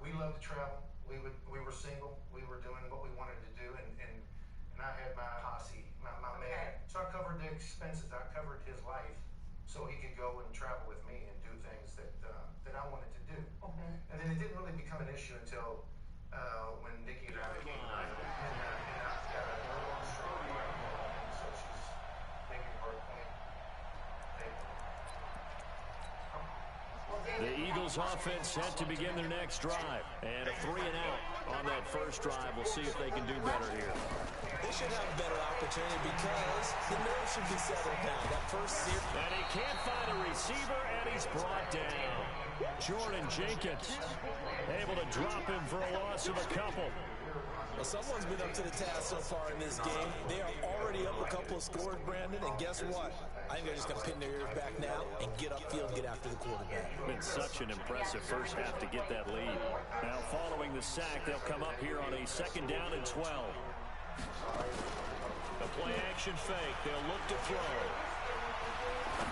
We love to travel. We were single. We were doing what we wanted to do, and I had my posse, my man. So I covered the expenses. I covered his life, so he could go and travel with me and do things that I wanted to do. Okay. And then it didn't really become an issue until when Nikki and I became married. And I've got a girl on the street, and so she's making her point. The Eagles offense set to begin their next drive. And a 3-and-out on that first drive. We'll see if they can do better here. They should have a better opportunity because the nerves should be settled now. That first series. And he can't find a receiver, and he's brought down. Jordan Jenkins able to drop him for a loss of a couple. Well, someone's been up to the task so far in this game. They are already up a couple of scores, Brandon, and guess what? I think they're just going to pin their ears back now and get upfield and get after the quarterback. Been such an impressive first half to get that lead. Now following the sack, they'll come up here on a 2nd down and 12. The play action fake. They'll look to throw.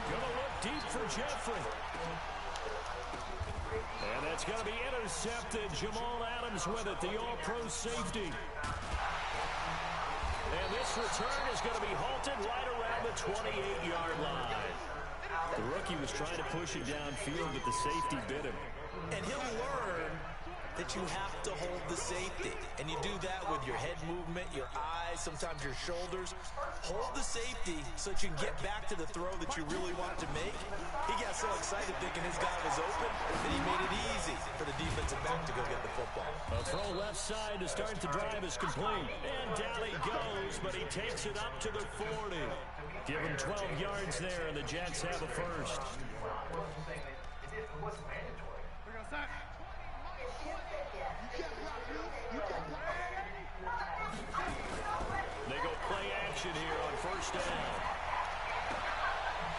Gonna look deep for Jeffrey. And that's going to be intercepted. Jamal Adams with it, the all-pro safety. And this return is going to be halted right around the 28-yard line. The rookie was trying to push it downfield, but the safety bit him. And he'll learn that you have to hold the safety. And you do that with your head movement, your eyes, sometimes your shoulders. Hold the safety so that you can get back to the throw that you really want to make. He got so excited thinking his guy was open that he made it easy for the defensive back to go get the football. A throw left side to start the drive is complete. And down he goes, but he takes it up to the 40. Give him 12 yards there, and the Jets have a first. It wasn't mandatory. We're going to sack. They go play action here on 1st down.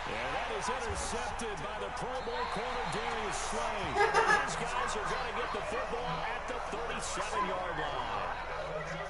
And that is intercepted by the Pro Bowl corner, Darius Slay. These guys are going to get the football at the 37-yard line.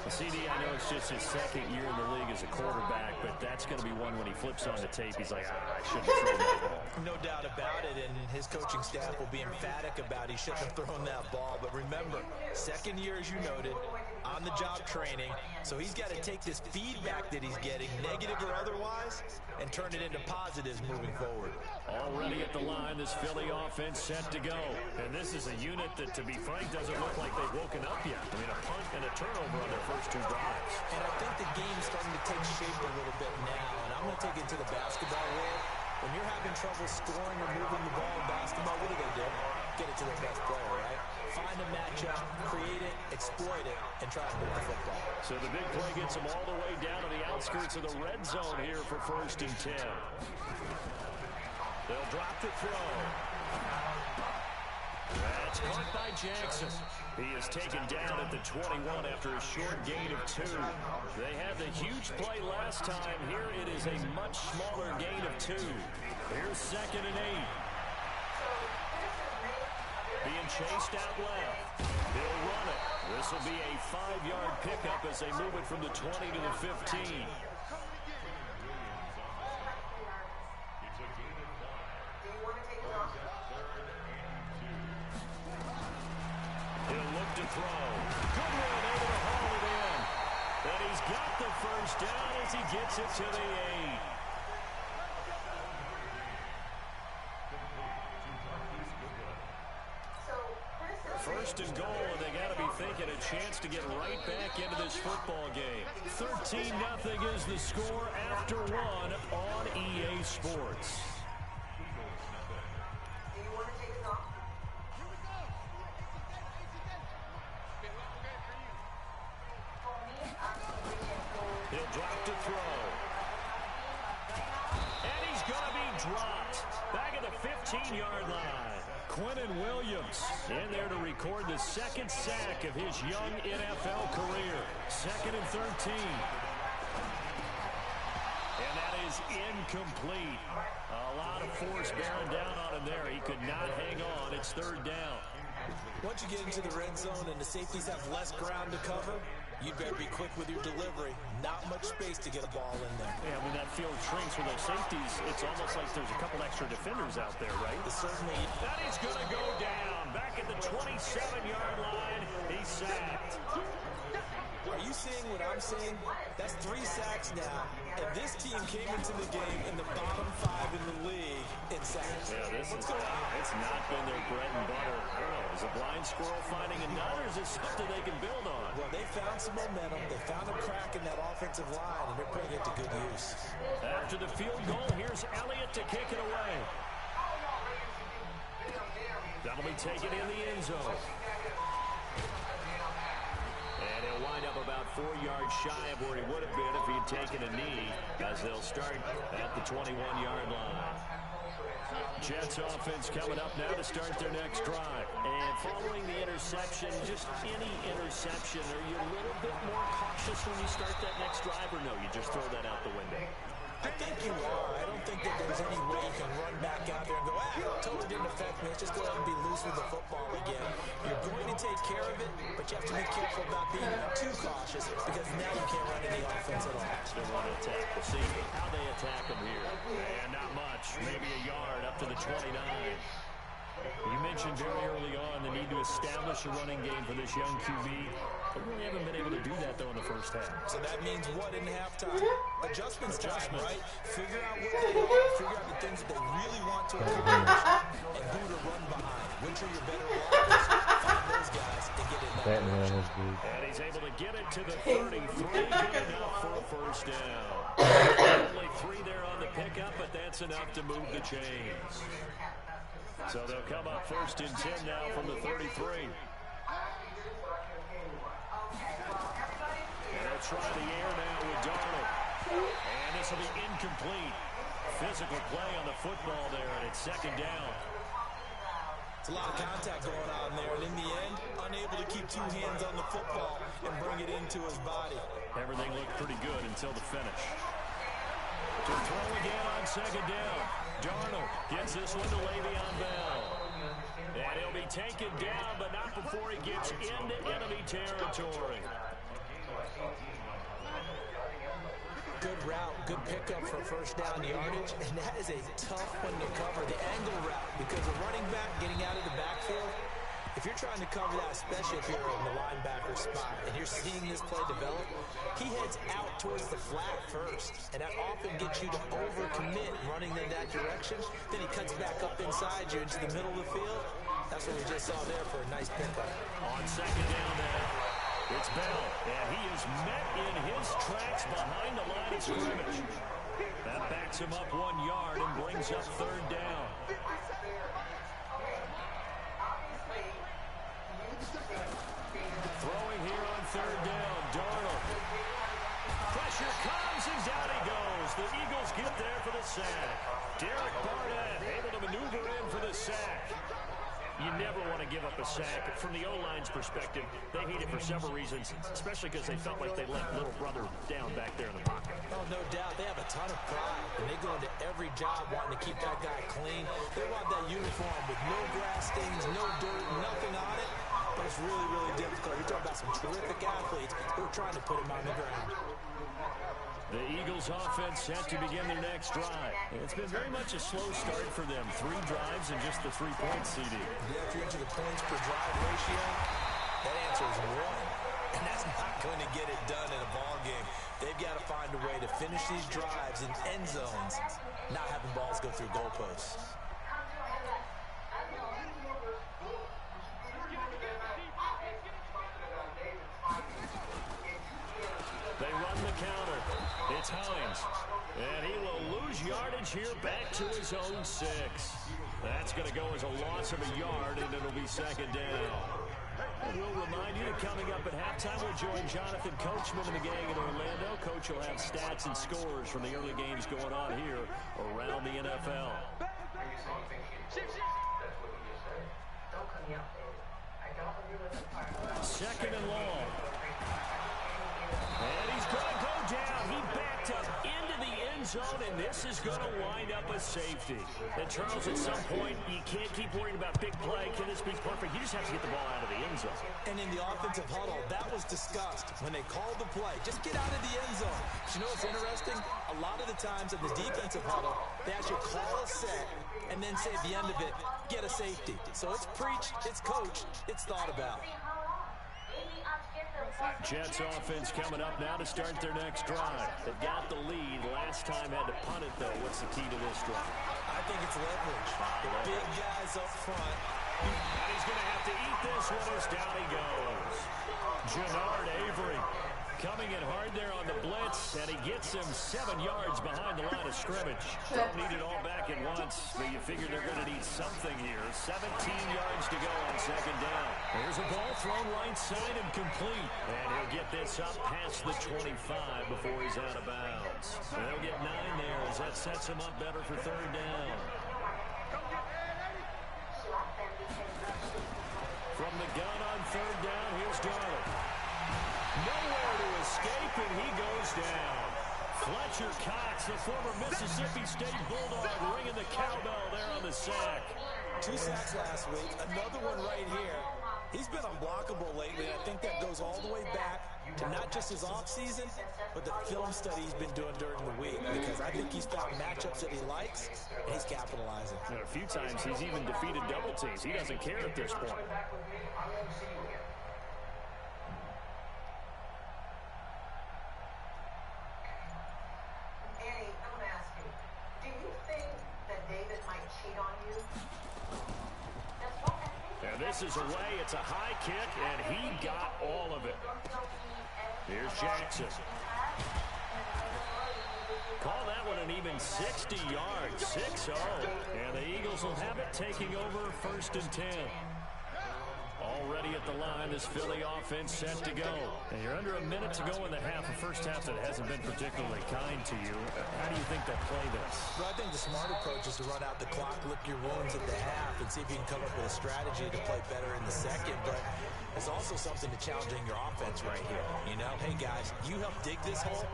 CD, I know it's just his 2nd year in the league as a quarterback, but that's going to be one when he flips on the tape. He's like, I shouldn't have thrown that ball. No doubt about it, and his coaching staff will be emphatic about he shouldn't have thrown that ball. But remember, 2nd year, as you noted, on-the-job training, so he's got to take this feedback that he's getting, negative or otherwise, and turn it into positives moving forward. Already at the line, this Philly offense set to go. And this is a unit that, to be frank, doesn't look like they've woken up yet. I mean, a punt and a turnover on their first 2 drives. And I think the game's starting to take shape a little bit now, and I'm going to take it to the basketball world. When you're having trouble scoring or moving the ball in basketball, what do? Get it to their best player, right? Find a matchup, create it, exploit it, and try to move the football. So the big play gets them all the way down to the outskirts of the red zone here for 1st and 10. They'll drop the throw. That's caught by Jackson. He is taken down at the 21 after a short gain of 2. They had the huge play last time. Here it is a much smaller gain of 2. Here's 2nd and 8. Being chased out left. He'll run it. This will be a 5-yard pickup as they move it from the 20 to the 15. He'll look to throw. Good one, able to haul it in. And he's got the first down as he gets it to the 8. First and goal, and they got to be thinking a chance to get right back into this football game. 13-0 is the score after 1 on EA Sports. He'll drop to throw. And he's going to be dropped. Back at the 15-yard line. Quentin Williams in there to record the 2nd sack of his young NFL career. 2nd and 13. And that is incomplete. A lot of force bearing down on him there. He could not hang on. It's 3rd down. Once you get into the red zone and the safeties have less ground to cover, You better be quick with your delivery. Not much space to get a ball in there. Yeah, when that field shrinks with those safeties, it's almost like there's a couple extra defenders out there, right? Certainly. That is going to go down. Back at the 27-yard line, he's sacked. Are you seeing what I'm seeing? That's 3 sacks now, and this team came into the game in the bottom 5 in the league in sacks. Yeah, What's going on? It's not been their bread and butter. I don't know, is a blind squirrel finding a nut, or is this something they can build on? Well, they found some momentum. They found a crack in that offensive line, and they're putting it to good use. After the field goal, here's Elliott to kick it away. That'll be taken in the end zone. And he'll wind up about 4 yards shy of where he would have been if he'd taken a knee, as they'll start at the 21-yard line. Jets offense coming up now to start their next drive. And following the interception, just any interception, are you a little bit more cautious when you start that next drive, or no, you just throw that out the window? I think you are. I don't think that there's any way you can run back out there and go, totally didn't affect me. Let's just go ahead and be loose with the football again. You're going to take care of it, but you have to be careful about being too cautious because now you can't run any offense at all. Still want to attack. We'll see how they attack them here. And not much. Maybe a yard up to the 29. You mentioned very early on the need to establish a running game for this young QB. They really haven't been able to do that, though, in the first half. So that means what in halftime? Adjustments time, right? Figure out what they are, figure out the things that they really want to accomplish, and who to run behind. Which are your better blockers? Find those guys and get it done. And he's able to get it to the 33. Good enough for a first down. Only 3 there on the pickup, but that's enough to move the chains. So they'll come up first and 10 now from the 33. And they'll try the air now with Darnold. And this will be incomplete. Physical play on the football there, and it's second down. It's a lot of contact going on there, and in the end, unable to keep 2 hands on the football and bring it into his body. Everything looked pretty good until the finish. To throw again on second down. Darnold gets this one to Le'Veon Bell. And he'll be taken down, but not before he gets into enemy territory. Good route, good pickup for first down yardage, and that is a tough one to cover, the angle route, because a running back getting out of the backfield, if you're trying to cover that, especially if you're in the linebacker spot, and you're seeing this play develop, he heads out towards the flat first, and that often gets you to overcommit running in that direction. Then he cuts back up inside you into the middle of the field. That's what we just saw there for a nice pickup. On second down now, it's Bell, and he is met in his tracks behind the line of scrimmage. That backs him up 1 yard and brings up third down. Throwing here on third down, Darnold. Pressure comes, and down he goes. The Eagles get there for the sack. Derek Barnett able to maneuver in for the sack. You never want to give up a sack. From the O-line's perspective, they hate it for several reasons, especially because they felt like they let little brother down back there in the pocket. Oh, no doubt. They have a ton of pride, and they go into every job wanting to keep that guy clean. They want that uniform with no grass stains, no dirt, nothing on it. But it's really, really difficult. You're talking about some terrific athletes who are trying to put him on the ground. The Eagles offense set to begin their next drive. It's been very much a slow start for them. 3 drives and just the 3 points, CD. Yeah, if you're into the points per drive ratio, that answer is 1. And that's not going to get it done in a ball game. They've got to find a way to finish these drives in end zones, not having balls go through goalposts. They run the counter. It's Hines. And he will lose yardage here back to his own 6. That's going to go as a loss of a yard, and it'll be second down. And we'll remind you that coming up at halftime, we'll join Jonathan Coachman and the gang in Orlando. Coach will have stats and scores from the early games going on here around the NFL. Second and long. And he's going to go down. He backed up into the end zone, and this is going to wind up a safety. And, Charles, at some point, you can't keep worrying about big play. Can this be perfect? You just have to get the ball out of the end zone. And in the offensive huddle, that was discussed when they called the play. Just get out of the end zone. But you know what's interesting? A lot of the times in the defensive huddle, they actually call a set and then say at the end of it, get a safety. So it's preached, it's coached, it's thought about. Jets offense coming up now to start their next drive. They've got the lead. Last time had to punt it, though. What's the key to this drive? I think it's leverage. The big guys up front. And he's going to have to eat this one as down he goes. Jannard Avery coming in hard there on the blitz, and he gets him 7 yards behind the line of scrimmage. Don't need it all back at once, but you figure they're going to need something here. 17 yards to go on second down. There's a ball thrown right side and complete. And he'll get this up past the 25 before he's out of bounds. They'll get 9 there as that sets him up better for third down. From the gun on third down, here's Darnold. Nowhere to escape, and he goes down. Fletcher Cox, the former Mississippi State Bulldog, ringing the cowbell there on the sack. 2 sacks last week, another one right here. He's been unblockable lately, and I think that goes all the way back to not just his offseason, but the film study he's been doing during the week, because I think he's found matchups that he likes, and he's capitalizing. And a few times he's even defeated double teams. He doesn't care at this point. This is away. It's a high kick, and he got all of it. Here's Jackson. Call that one an even 60 yards, 6-0. And the Eagles will have it, taking over 1st and 10. Already at the line, this Philly offense set to go. And you're under a minute to go in the half, a first half that hasn't been particularly kind to you. How do you think they play this? Well, I think the smart approach is to run out the clock, lick your wounds at the half, and see if you can come up with a strategy to play better in the second. But there's also something to challenging your offense right here. You know, hey, guys, you help dig this hole.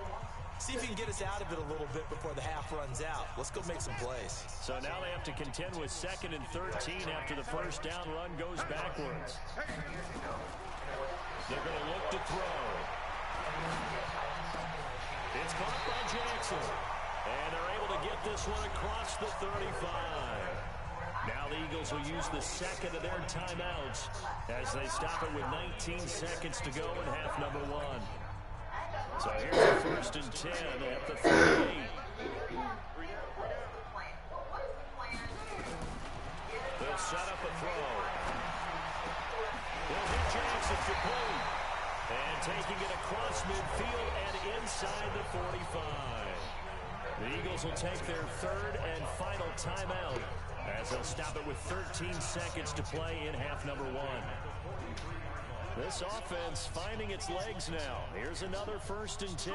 See if you can get us out of it a little bit before the half runs out. Let's go make some plays. So now they have to contend with 2nd and 13 after the first down run goes backwards. They're going to look to throw. It's caught by Jackson. And they're able to get this one across the 35. Now the Eagles will use the second of their timeouts as they stop it with 19 seconds to go in half number 1. So here's the 1st and 10 at the 38. They'll set up a throw. They'll hit Jackson complete. And taking it across midfield and inside the 45. The Eagles will take their 3rd and final timeout as they'll stop it with 13 seconds to play in half number 1. This offense finding its legs now. Here's another 1st and 10.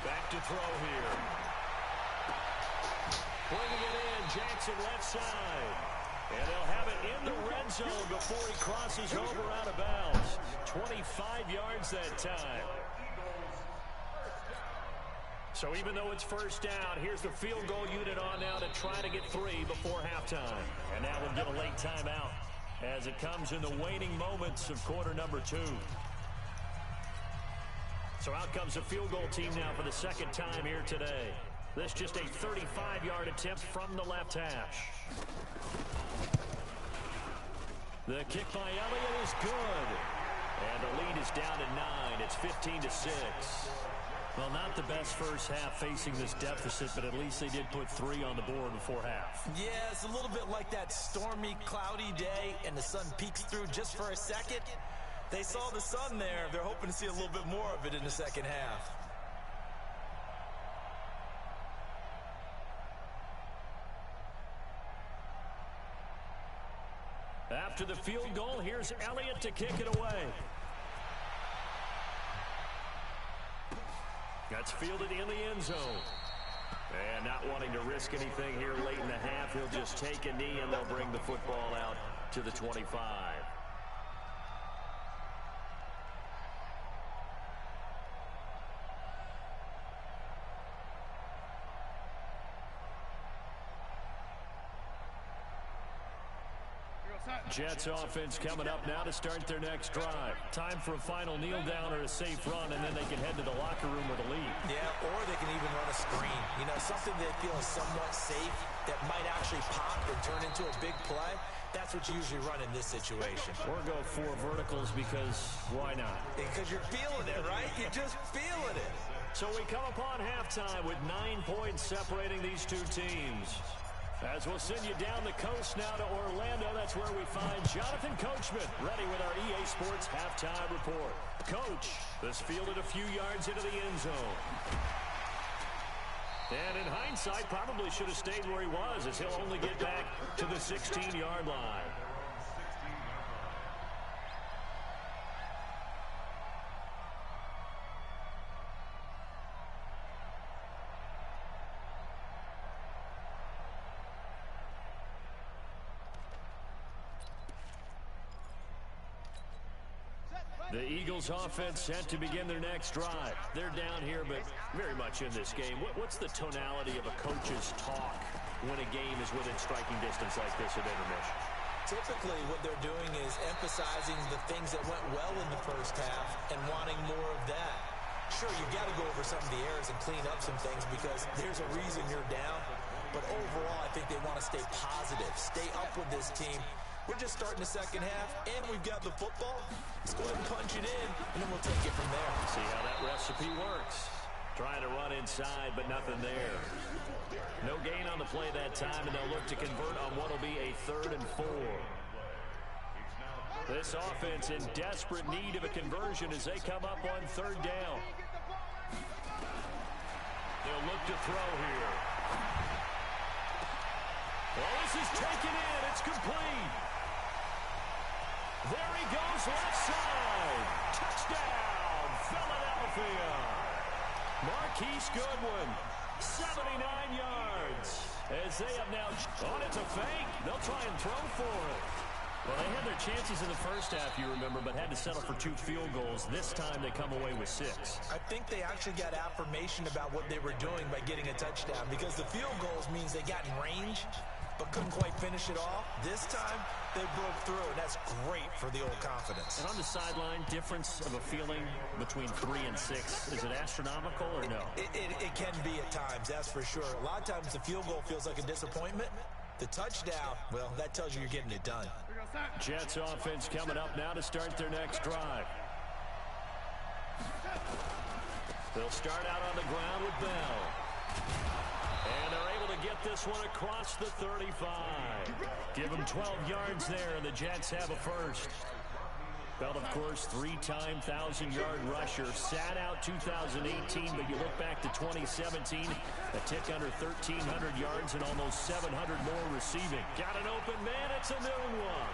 Back to throw here. Bringing it in, Jackson left side. And they'll have it in the red zone before he crosses over out of bounds. 25 yards that time. So even though it's first down, here's the field goal unit on now to try to get 3 before halftime. And now we'll get a late timeout as it comes in the waning moments of quarter number 2. So out comes the field goal team now for the 2nd time here today. This just a 35-yard attempt from the left hash. The kick by Elliott is good. And the lead is down to 9. It's 15-6. Well, not the best first half facing this deficit, but at least they did put 3 on the board before half. Yeah, it's a little bit like that stormy, cloudy day, and the sun peeks through just for a second. They saw the sun there. They're hoping to see a little bit more of it in the second half. After the field goal, here's Elliott to kick it away. That's fielded in the end zone. And not wanting to risk anything here late in the half, he'll just take a knee and they'll bring the football out to the 25. Jets offense coming up now to start their next drive. Time for a final kneel down or a safe run, and then they can head to the locker room with a lead. Yeah, or they can even run a screen. You know, something they feel is somewhat safe that might actually pop and turn into a big play. That's what you usually run in this situation. Or go 4 verticals because why not? Because you're feeling it, right? You're just feeling it. So we come upon halftime with 9 points separating these two teams. As we'll send you down the coast now to Orlando, that's where we find Jonathan Coachman, ready with our EA Sports halftime report. Coach, this fielded a few yards into the end zone. And in hindsight, probably should have stayed where he was, as he'll only get back to the 16-yard line. The Eagles offense set to begin their next drive. They're down here, but very much in this game. What's the tonality of a coach's talk when a game is within striking distance like this at intermission? Typically, what they're doing is emphasizing the things that went well in the first half and wanting more of that. Sure, you've got to go over some of the errors and clean up some things because there's a reason you're down. But overall, I think they want to stay positive, stay up with this team. We're just starting the second half, and we've got the football. Let's go ahead and punch it in, and then we'll take it from there. See how that recipe works. Trying to run inside, but nothing there. No gain on the play that time, and they'll look to convert on what will be a 3rd and 4. This offense in desperate need of a conversion as they come up on 3rd down. They'll look to throw here. Well, this is taken in. It's complete. There he goes, left side. Touchdown, Philadelphia. Marquise Goodwin, 79 yards. As they have now, it's a fake. They'll try and throw for it. Well, they had their chances in the first half, you remember, but had to settle for 2 field goals. This time they come away with 6. I think they actually got affirmation about what they were doing by getting a touchdown because the field goals means they got in range but couldn't quite finish it off. This time, they broke through, and that's great for the old confidence. And on the sideline, difference of a feeling between 3 and 6, is it astronomical or no? It can be at times, that's for sure. A lot of times the field goal feels like a disappointment. The touchdown, well, that tells you you're getting it done. Jets offense coming up now to start their next drive. They'll start out on the ground with Bell. And they're able to get this one across the 35. Give them 12 yards there, and the Jets have a first. Bell, of course, 3-time 1,000-yard rusher. Sat out 2018, but you look back to 2017, a tick under 1,300 yards and almost 700 more receiving. Got an open man. It's a noon one.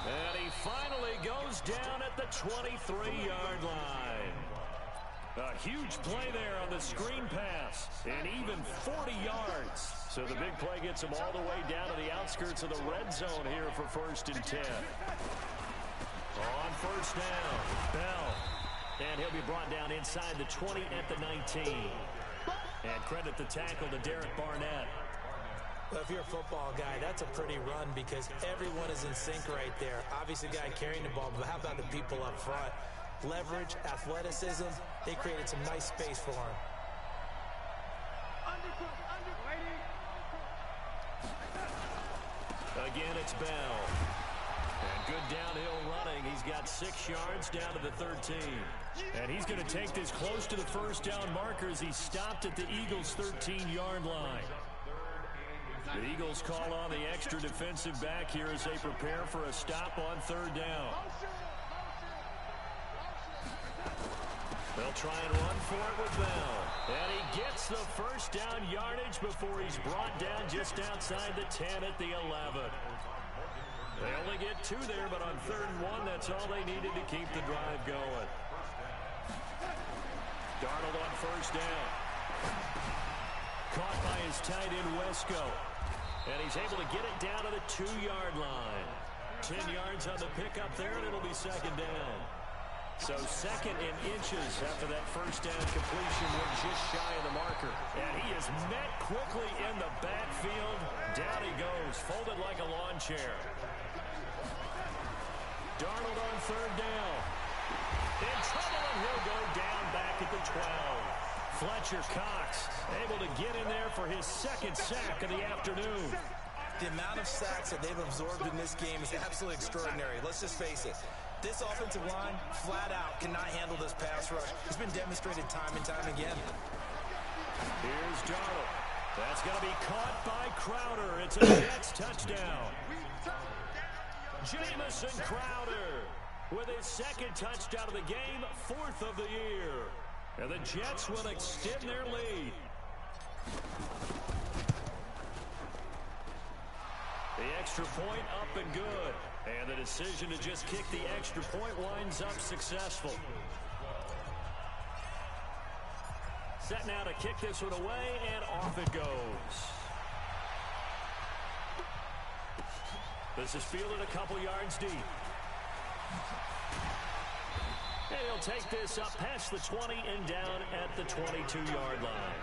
And he finally goes down at the 23-yard line. A huge play there on the screen pass, and even 40 yards. So the big play gets him all the way down to the outskirts of the red zone here for 1st and 10. On 1st down, Bell. And he'll be brought down inside the 20 at the 19. And credit the tackle to Derek Barnett. Well, if you're a football guy, that's a pretty run because everyone is in sync right there. Obviously, the guy carrying the ball, but how about the people up front? Leverage, athleticism, they created some nice space for him. Again, it's Bell. And good downhill running. He's got 6 yards down to the 13. And he's going to take this close to the 1st down marker as he stopped at the Eagles' 13-yard line. The Eagles call on the extra defensive back here as they prepare for a stop on 3rd down. They'll try and run for it with Bell. And he gets the 1st down yardage before he's brought down just outside the 10 at the 11. They only get 2 there, but on 3rd and 1, that's all they needed to keep the drive going. Darnold on 1st down. Caught by his tight end, Wesco. And he's able to get it down to the 2-yard line. 10 yards on the pickup there, and it'll be 2nd down. So 2nd and inches after that first down completion. We're just shy of the marker. And he is met quickly in the backfield. Down he goes, folded like a lawn chair. Darnold on 3rd down. In trouble, and he'll go down back at the 12. Fletcher Cox able to get in there for his 2nd sack of the afternoon. The amount of sacks that they've absorbed in this game is absolutely extraordinary. Let's just face it. This offensive line, flat out, cannot handle this pass rush. It's been demonstrated time and time again. Here's Darnold. That's going to be caught by Crowder. It's a Jets touchdown. Jamison Crowder with his 2nd touchdown of the game, 4th of the year. And the Jets will extend their lead. The extra point up and good. And the decision to just kick the extra point winds up successful. Set now to kick this one away, and off it goes. This is fielded a couple yards deep. And he'll take this up past the 20 and down at the 22-yard line.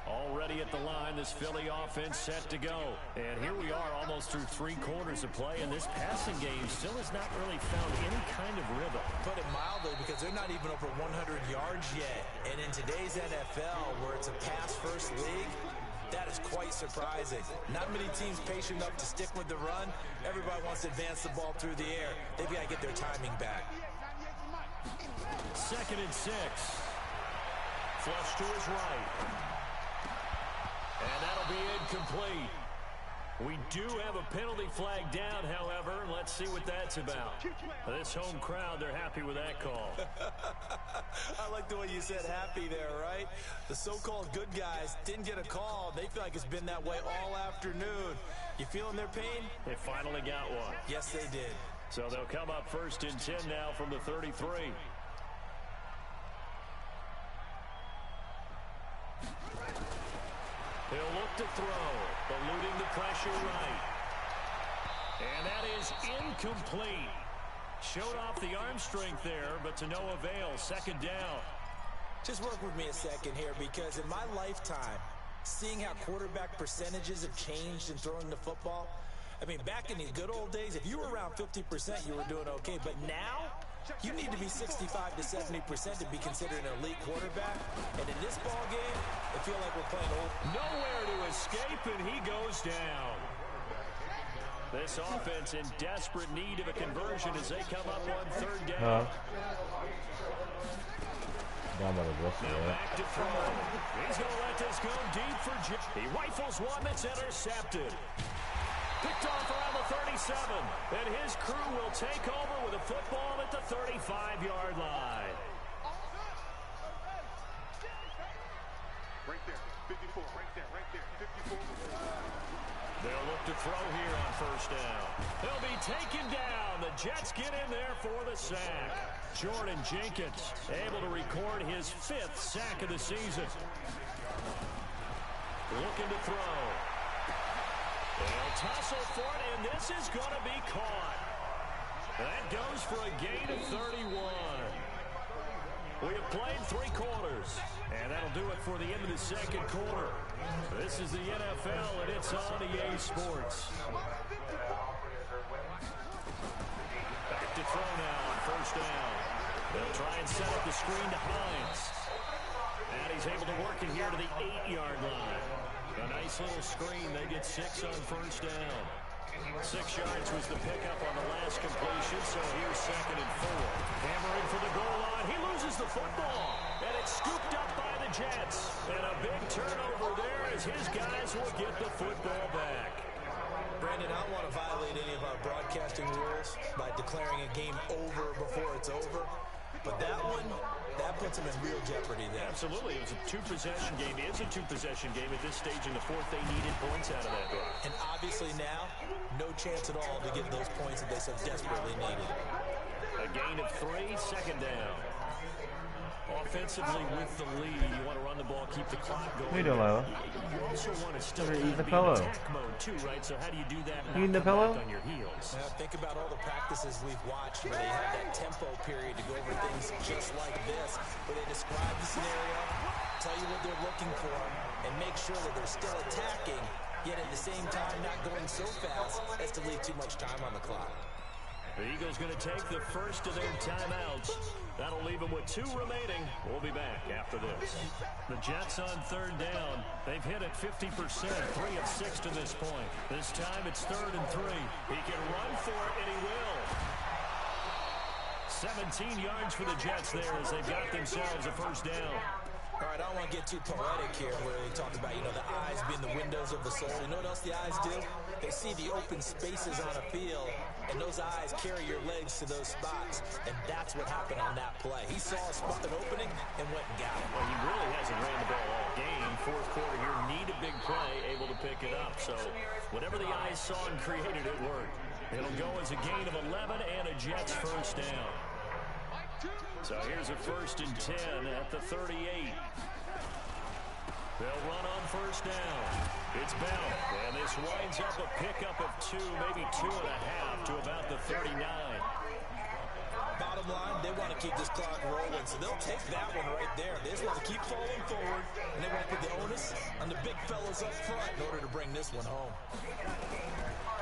Already at the line, this Philly offense set to go. And here we are almost through 3 quarters of play, and this passing game still has not really found any kind of rhythm. Put it mildly, because they're not even over 100 yards yet. And in today's NFL, where it's a pass-first league, that is quite surprising. Not many teams patient enough to stick with the run. Everybody wants to advance the ball through the air. They've got to get their timing back. 2nd and 6. Flush to his right. And that'll be incomplete. We do have a penalty flag down, however. Let's see what that's about. This home crowd, they're happy with that call. I like the way you said happy there, right? The so-called good guys didn't get a call. They feel like it's been that way all afternoon. You feeling their pain? They finally got one. Yes, they did. So they'll come up 1st and 10 now from the 33. He'll look to throw, eluding the pressure right. And that is incomplete. Showed off the arm strength there, but to no avail. 2nd down. Just work with me a second here, because in my lifetime, seeing how quarterback percentages have changed in throwing the football, I mean, back in the good old days, if you were around 50%, you were doing okay. But now, you need to be 65 to 70% to be considered an elite quarterback. And in this ball game, I feel like we're playing old. Nowhere to escape, and he goes down. This offense in desperate need of a conversion as they come up on 3rd down. Now back to throw. He's going to let this go deep for Jim. He rifles one that's intercepted. Picked off around the 37, and his crew will take over with a football at the 35-yard line. Right there, 54, right there, 54. They'll look to throw here on 1st down. He'll be taken down. The Jets get in there for the sack. Jordan Jenkins able to record his 5th sack of the season. Looking to throw. They'll tussle for it, and this is going to be caught. That goes for a gain of 31. We have played 3 quarters, and that'll do it for the end of the 2nd quarter. This is the NFL, and it's on EA Sports. Back to throw now on 1st down. They'll try and set up the screen to Hines. And he's able to work it here to the 8-yard line. A nice little screen. They get 6 on 1st down. 6 yards was the pickup on the last completion, so here's 2nd and 4. Hammering for the goal line. He loses the football, and it's scooped up by the Jets. And a big turnover there as his guys will get the football back. Brandon, I don't want to violate any of our broadcasting rules by declaring a game over before it's over. But that one, that puts them in real jeopardy there. Absolutely. It was a 2-possession game. It is a 2-possession game at this stage in the 4th. They needed points out of that game. And obviously now, no chance at all to get those points that they so desperately needed. A gain of 3, 2nd down. Offensively with the lead, you want to run the ball, keep the clock going. What are you doing, Lila? You also want to still Eating the be pillow. in attack mode too, right? So how do you do that and Eating the not come pillow? back on your heels? Now think about all the practices we've watched where they have that tempo period to go over things just like this, where they describe the scenario, tell you what they're looking for, and make sure that they're still attacking, yet at the same time not going so fast as to leave too much time on the clock. The Eagles going to take the first of their timeouts. That'll leave them with 2 remaining. We'll be back after this. The Jets on 3rd down. They've hit it 50%, 3 of 6 to this point. This time it's 3rd and 3. He can run for it, and he will. 17 yards for the Jets there as they've got themselves a first down. All right, I don't want to get too poetic here where they talk about, the eyes being the windows of the soul. You know what else the eyes do? They see the open spaces on a field, and those eyes carry your legs to those spots, and that's what happened on that play. He saw an opening and went and got it. Well, he really hasn't ran the ball all game. 4th quarter here, need a big play, able to pick it up. So whatever the eyes saw and created, it worked. It'll go as a gain of 11 and a Jets first down. So here's a 1st and 10 at the 38. They'll run on first down. It's Bell, and this winds up a pickup of 2, maybe 2.5 to about the 39. Bottom line, they want to keep this clock rolling, so they'll take that one right there. They just want to keep falling forward, and they want to put the onus on the big fellas up front in order to bring this one home.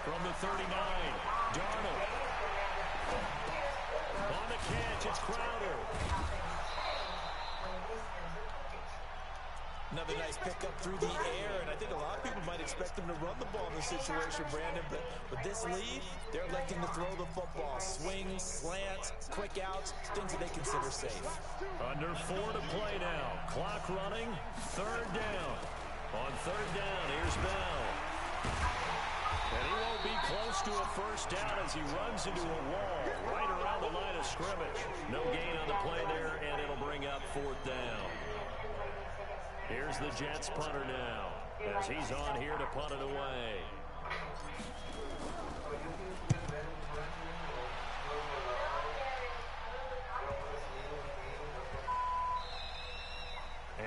From the 39, Darnold. On the catch, it's Crowder. Another nice pickup through the air, and I think a lot of people might expect them to run the ball in this situation, Brandon, but with this lead, they're electing to throw the football. Swings, slants, quick outs, things that they consider safe. Under 4 to play now. Clock running, 3rd down. On 3rd down, here's Bell. And he won't be close to a first down as he runs into a wall right around the line of scrimmage. No gain on the play there, and it'll bring up 4th down. Here's the Jets punter now as he's on here to punt it away.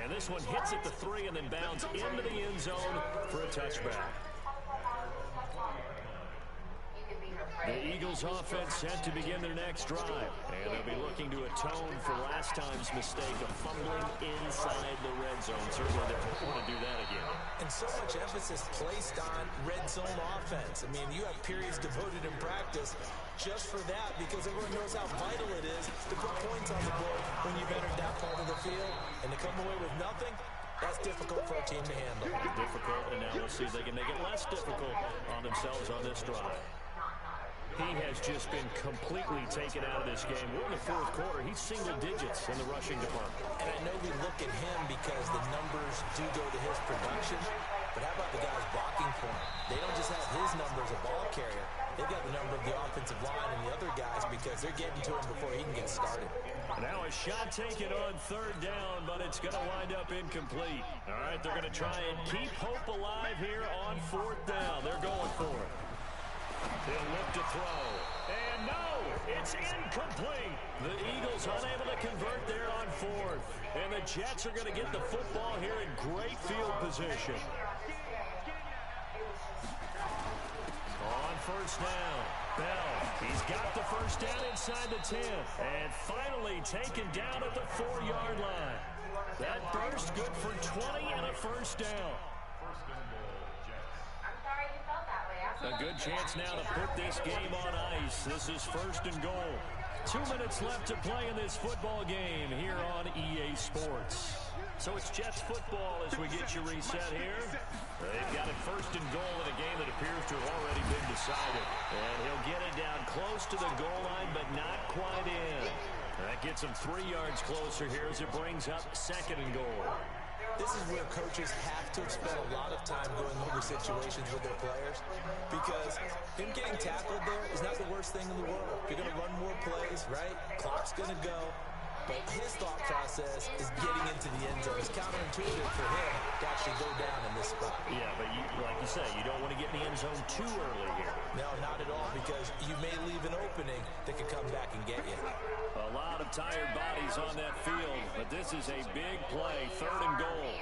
And this one hits at the 3 and then bounds into the end zone for a touchback. The Eagles offense set to begin their next drive, and they'll be looking to atone for last time's mistake of fumbling inside the red zone. Certainly they don't want to do that again. And so much emphasis placed on red zone offense. I mean, you have periods devoted in practice just for that because everyone knows how vital it is to put points on the board when you've entered that part of the field, and to come away with nothing, that's difficult for a team to handle. Difficult, and now we'll see if they can make it less difficult on themselves on this drive. He has just been completely taken out of this game. We're in the 4th quarter. He's single digits in the rushing department. And I know we look at him because the numbers do go to his production, but how about the guys blocking for him? They don't just have his number as a ball carrier. They've got the number of the offensive line and the other guys because they're getting to him before he can get started. Now a shot taken on 3rd down, but it's going to wind up incomplete. All right, they're going to try and keep hope alive here on 4th down. They're going for it. They'll look to throw. And no, it's incomplete. The Eagles unable to convert there on 4th. And the Jets are going to get the football here in great field position. On first down, Bell. He's got the first down inside the 10. And finally taken down at the 4-yard line. That burst good for 20 and a first down. A good chance now to put this game on ice. This is 1st and goal. 2 minutes left to play in this football game here on EA Sports. So it's Jets football as we get you reset here. They've got it 1st and goal in a game that appears to have already been decided. And he'll get it down close to the goal line, but not quite in. That gets him 3 yards closer here as it brings up 2nd and goal. This is where coaches have to spend a lot of time going over situations with their players because him getting tackled there is not the worst thing in the world. You're going to run more plays, right? Clock's going to go. But his thought process is getting into the end zone. It's counterintuitive for him to actually go down in this spot. Yeah, but like you say, you don't want to get in the end zone too early here. No, not at all, because you may leave an opening that could come back and get you. A lot of tired bodies on that field, but this is a big play, 3rd and goal.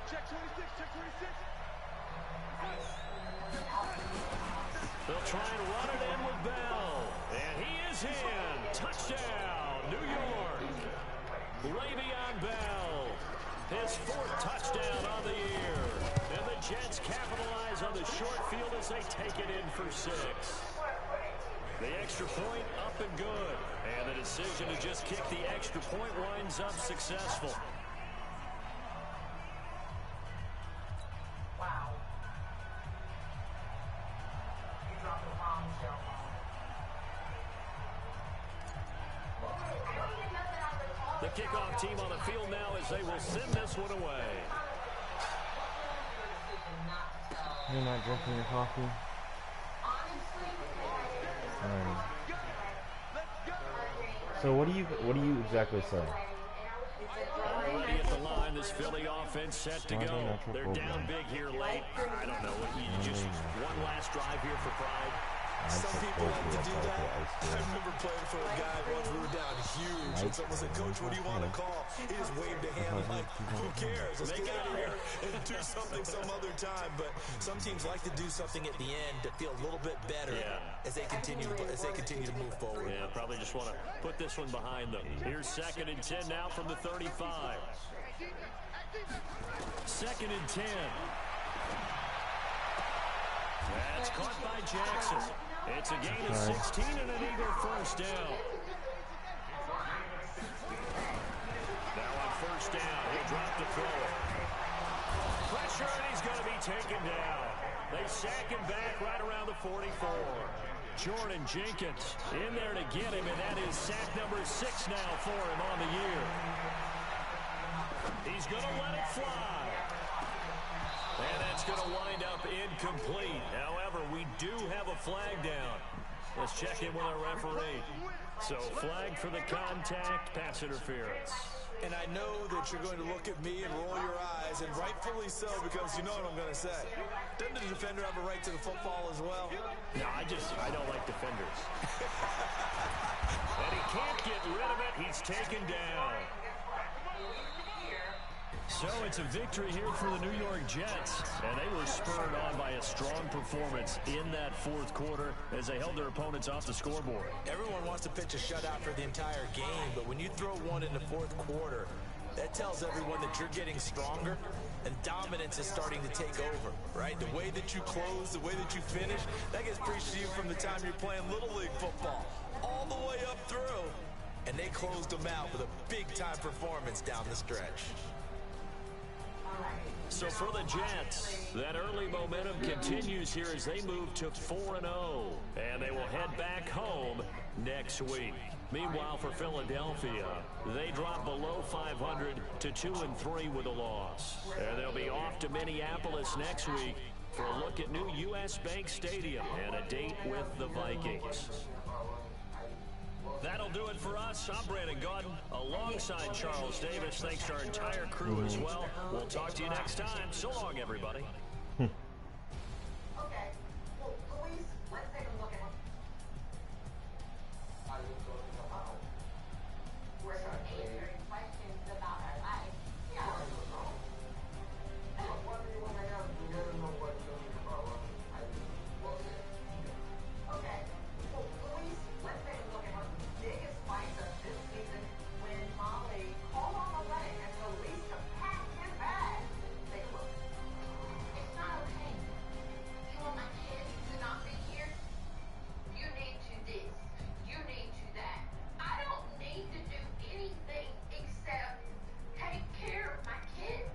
Check 26, check 26. They'll try and run it in with Bell. And he is in. Touchdown, New York. Le'Veon Bell. His 4th touchdown on the year. And the Jets capitalize on the short field as they take it in for 6. The extra point up and good. And the decision to just kick the extra point winds up successful. Wow. You dropped the bomb, Joe. The kickoff team on the field now as they will send this one away. You're not drinking your coffee? So what do you exactly say? Already at the line, this Philly offense set to go. They're down big here late. I don't know. You just one last drive here for pride. Some people like to do that. I remember playing for a guy once we were down huge, and someone said, "Coach, what do you want to call?" He just waved a hand like, "Who cares? Let's get out of here and do something some other time." But some teams like to do something at the end to feel a little bit better as they continue to move forward. Yeah, probably just want to put this one behind them. Here's 2nd and 10 now from the 35. 2nd and 10. That's caught by Jackson. It's a gain of 16 and an Eagle 1st down. Now on 1st down, he'll drop the throw. Pressure, and he's going to be taken down. They sack him back right around the 44. Jordan Jenkins in there to get him, and that is sack number 6 now for him on the year. He's going to let it fly. And that's going to wind up incomplete. However, we do have a flag down. Let's check in with our referee. So, flag for the contact, pass interference. And I know that you're going to look at me and roll your eyes, and rightfully so, because you know what I'm going to say. Doesn't the defender have a right to the football as well? No, I don't like defenders. And he can't get rid of it. He's taken down. So it's a victory here for the New York Jets, and they were spurred on by a strong performance in that 4th quarter as they held their opponents off the scoreboard. Everyone wants to pitch a shutout for the entire game, but when you throw one in the 4th quarter, that tells everyone that you're getting stronger and dominance is starting to take over, right? The way that you close, the way that you finish, that gets preached to you from the time you're playing Little League football all the way up through, and they closed them out with a big-time performance down the stretch. So for the Jets, that early momentum continues here as they move to 4-0, and they will head back home next week. Meanwhile, for Philadelphia, they drop below 500 to 2-3 with a loss. And they'll be off to Minneapolis next week for a look at new U.S. Bank Stadium and a date with the Vikings. That'll do it for us. I'm Brandon Gaudin alongside Charles Davis. Thanks to our entire crew as well. We'll talk to you next time. So long, everybody. Okay. Well, Luis, let's take a look at how you talking about. We're answering questions about our life. Yeah. What do you want to know? You never know what you're talking about. Okay. Well, Luis, let's take a look at one of the biggest fights of this season when Molly called on the wedding and released to pack his bag. Take a look. It's not okay. You want my kids to not be here? You need to this. You need to that. I don't need to do anything except take care of my kids.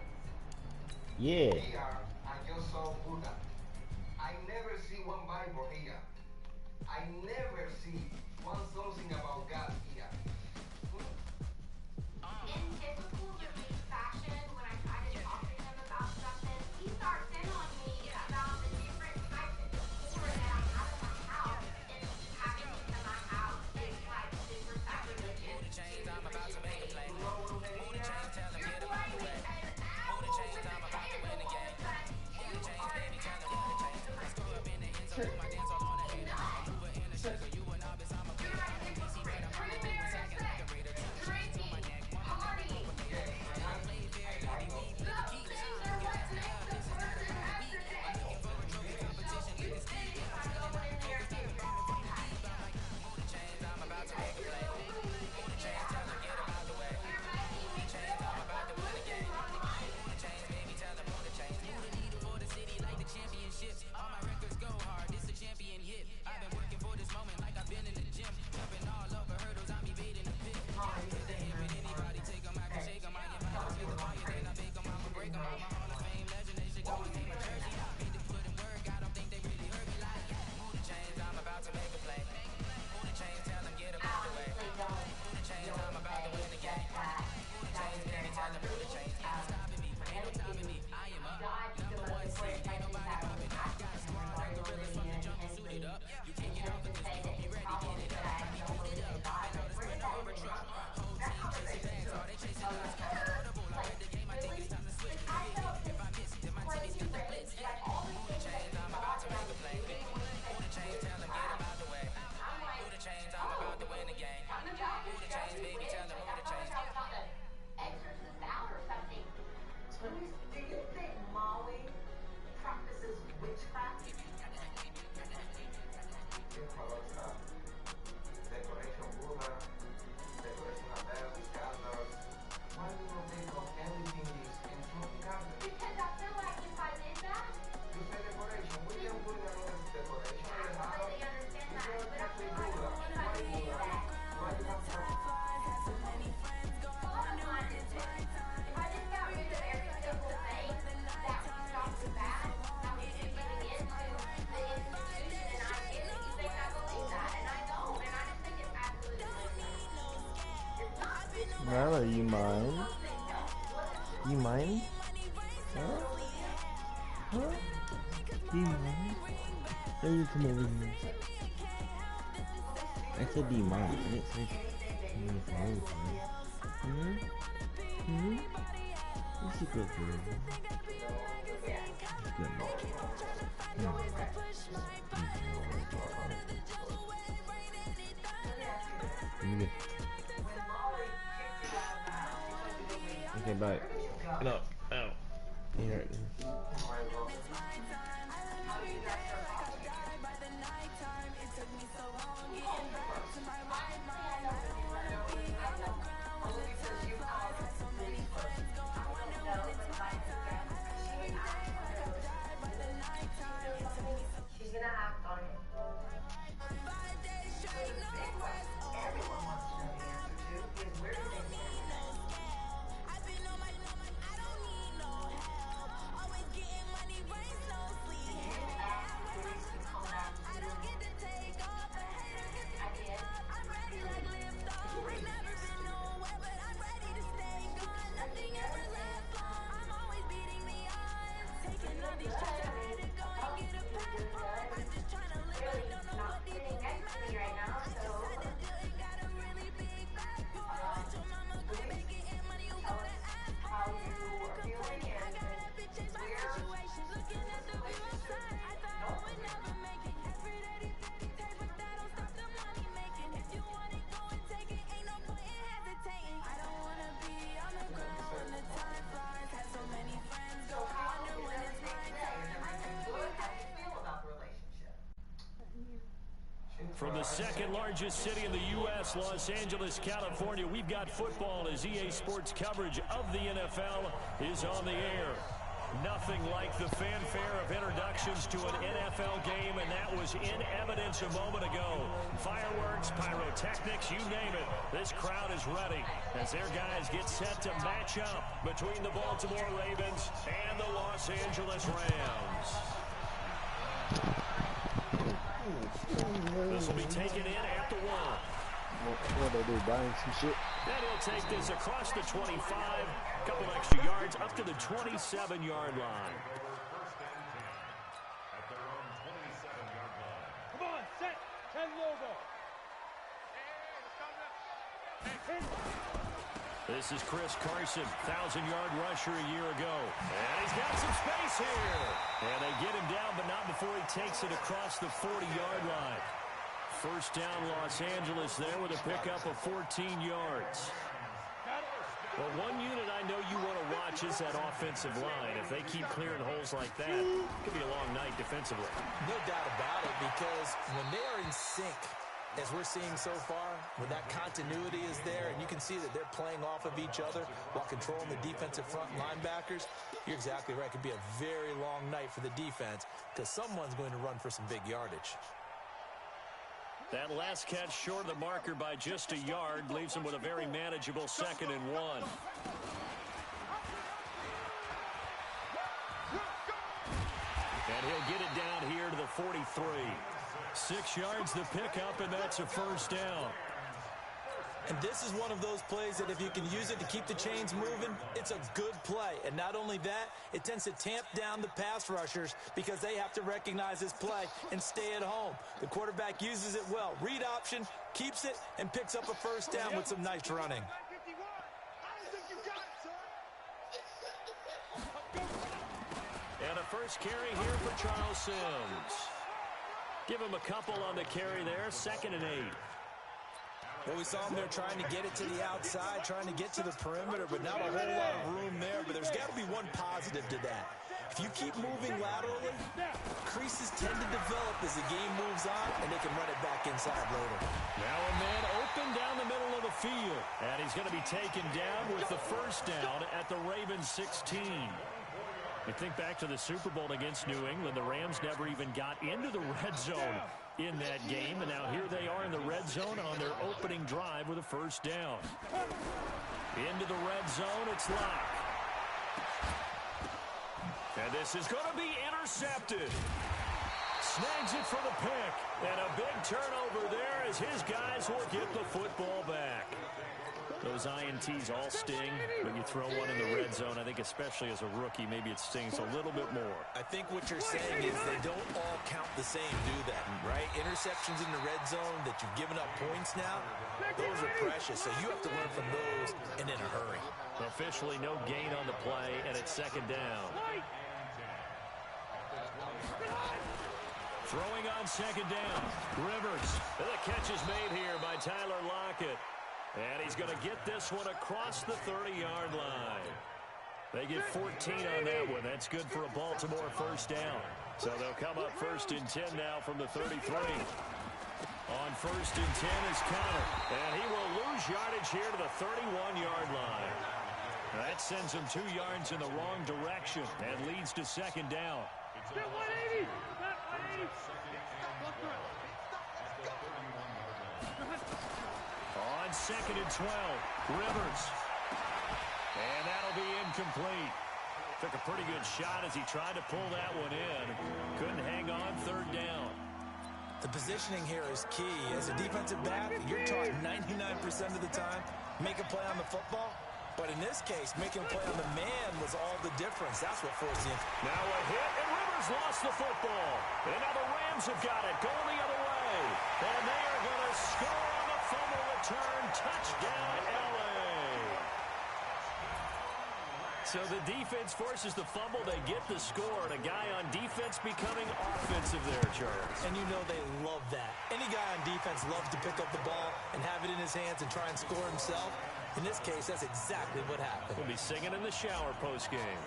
Yeah. Here, I just saw Buddha. I never see one Bible here. I never see one something about God here. In typical Japanese fashion, when I try to talk to him about something, he starts in on me about the different types of decor that I have in my house. And having him in my house is like super sacrilegious. I'm about to make a play. You're playing and out. Marla, you mind? You mind? Huh? Huh? Do you mind? Let me come over here. I said, do you mind? I didn't say, hmm? Hmm? What's a good girl? Good Okay, bye. No, out. Here. She's gonna act on it. So the big question everyone wants to know the answer to is where do they stand now? From the second largest city in the U.S., Los Angeles, California, we've got football as EA Sports coverage of the NFL is on the air. Nothing like the fanfare of introductions to an NFL game, and that was in evidence a moment ago. Fireworks, pyrotechnics, you name it. This crowd is ready as their guys get set to match up between the Baltimore Ravens and the Los Angeles Rams. This will be taken in at the 1. What they do, buying some shit? Then he'll take this across the 25, a couple extra yards up to the 27-yard line. Come on, set, 10 logo. This is Chris Carson, 1,000-yard rusher a year ago. And he's got some space here. And they get him down, but not before he takes it across the 40-yard line. First down, Los Angeles there with a pickup of 14 yards. Well, one unit I know you want to watch is that offensive line. If they keep clearing holes like that, it could be a long night defensively. No doubt about it, because when they are in sync, as we're seeing so far, when that continuity is there and you can see that they're playing off of each other while controlling the defensive front linebackers, you're exactly right. It could be a very long night for the defense because someone's going to run for some big yardage. That last catch short of the marker by just a yard leaves him with a very manageable 2nd and 1. And he'll get it down here to the 43. 6 yards the pickup, and that's a first down. And this is one of those plays that if you can use it to keep the chains moving, it's a good play. And not only that, it tends to tamp down the pass rushers because they have to recognize this play and stay at home. The quarterback uses it well. Read option, keeps it, and picks up a first down with some nice running. And a first carry here for Charles Sims. Give him a couple on the carry there, 2nd and 8. Well, we saw him there trying to get it to the outside, trying to get to the perimeter, but not a whole lot of room there. But there's got to be one positive to that. If you keep moving laterally, creases tend to develop as the game moves on, and they can run it back inside later. Now a man open down the middle of the field. And he's going to be taken down with the first down at the Ravens 16. You think back to the Super Bowl against New England, the Rams never even got into the red zone in that game, and now here they are in the red zone on their opening drive with a first down. Into the red zone, it's locked. And this is going to be intercepted. Snags it for the pick, and a big turnover there as his guys will get the football back. Those INTs all sting, but you throw one in the red zone, I think especially as a rookie, maybe it stings a little bit more. I think what you're saying is they don't all count the same, do they? Right? Interceptions in the red zone that you've given up points now, those are precious. So you have to learn from those and in a hurry. Officially no gain on the play, and it's second down. Throwing on second down. Rivers. The catch is made here by Tyler Lockett. And he's going to get this one across the 30-yard line. They get 14 on that one. That's good for a Baltimore first down. So they'll come up first and 10 now from the 33. On first and 10 is Connor. And he will lose yardage here to the 31-yard line. That sends him 2 yards in the wrong direction and leads to second down. Get 180! Get 180! On second and 12, Rivers. And that'll be incomplete. Took a pretty good shot as he tried to pull that one in. Couldn't hang on third down. The positioning here is key. As a defensive back, you're taught 99% of the time, make a play on the football. But in this case, making a play on the man was all the difference. That's what forced him. Now a hit, and Rivers lost the football. And now the Rams have got it, going the other way. And they are going to score on the fumble return. Touchdown, LA. So the defense forces the fumble. They get the score. And a guy on defense becoming offensive there, Charles. And you know they love that. Any guy on defense loves to pick up the ball and have it in his hands and try and score himself. In this case, that's exactly what happened. We'll be singing in the shower postgame.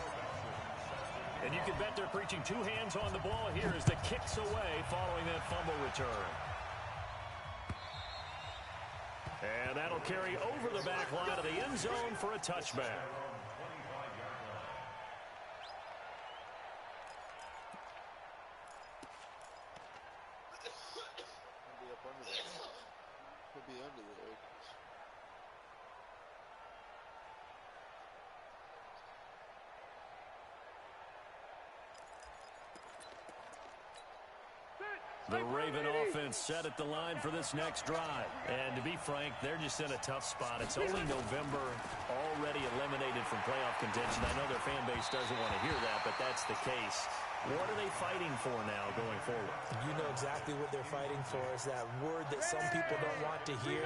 And you can bet they're preaching 2 hands on the ball here as the kick's away following that fumble return. And that'll carry over the back line of the end zone for a touchback. Could be under there. The Raven offense set at the line for this next drive. And to be frank, they're just in a tough spot. It's only November, already eliminated from playoff contention. I know their fan base doesn't want to hear that, but that's the case. What are they fighting for now going forward? You know exactly what they're fighting for. Is that word that some people don't want to hear,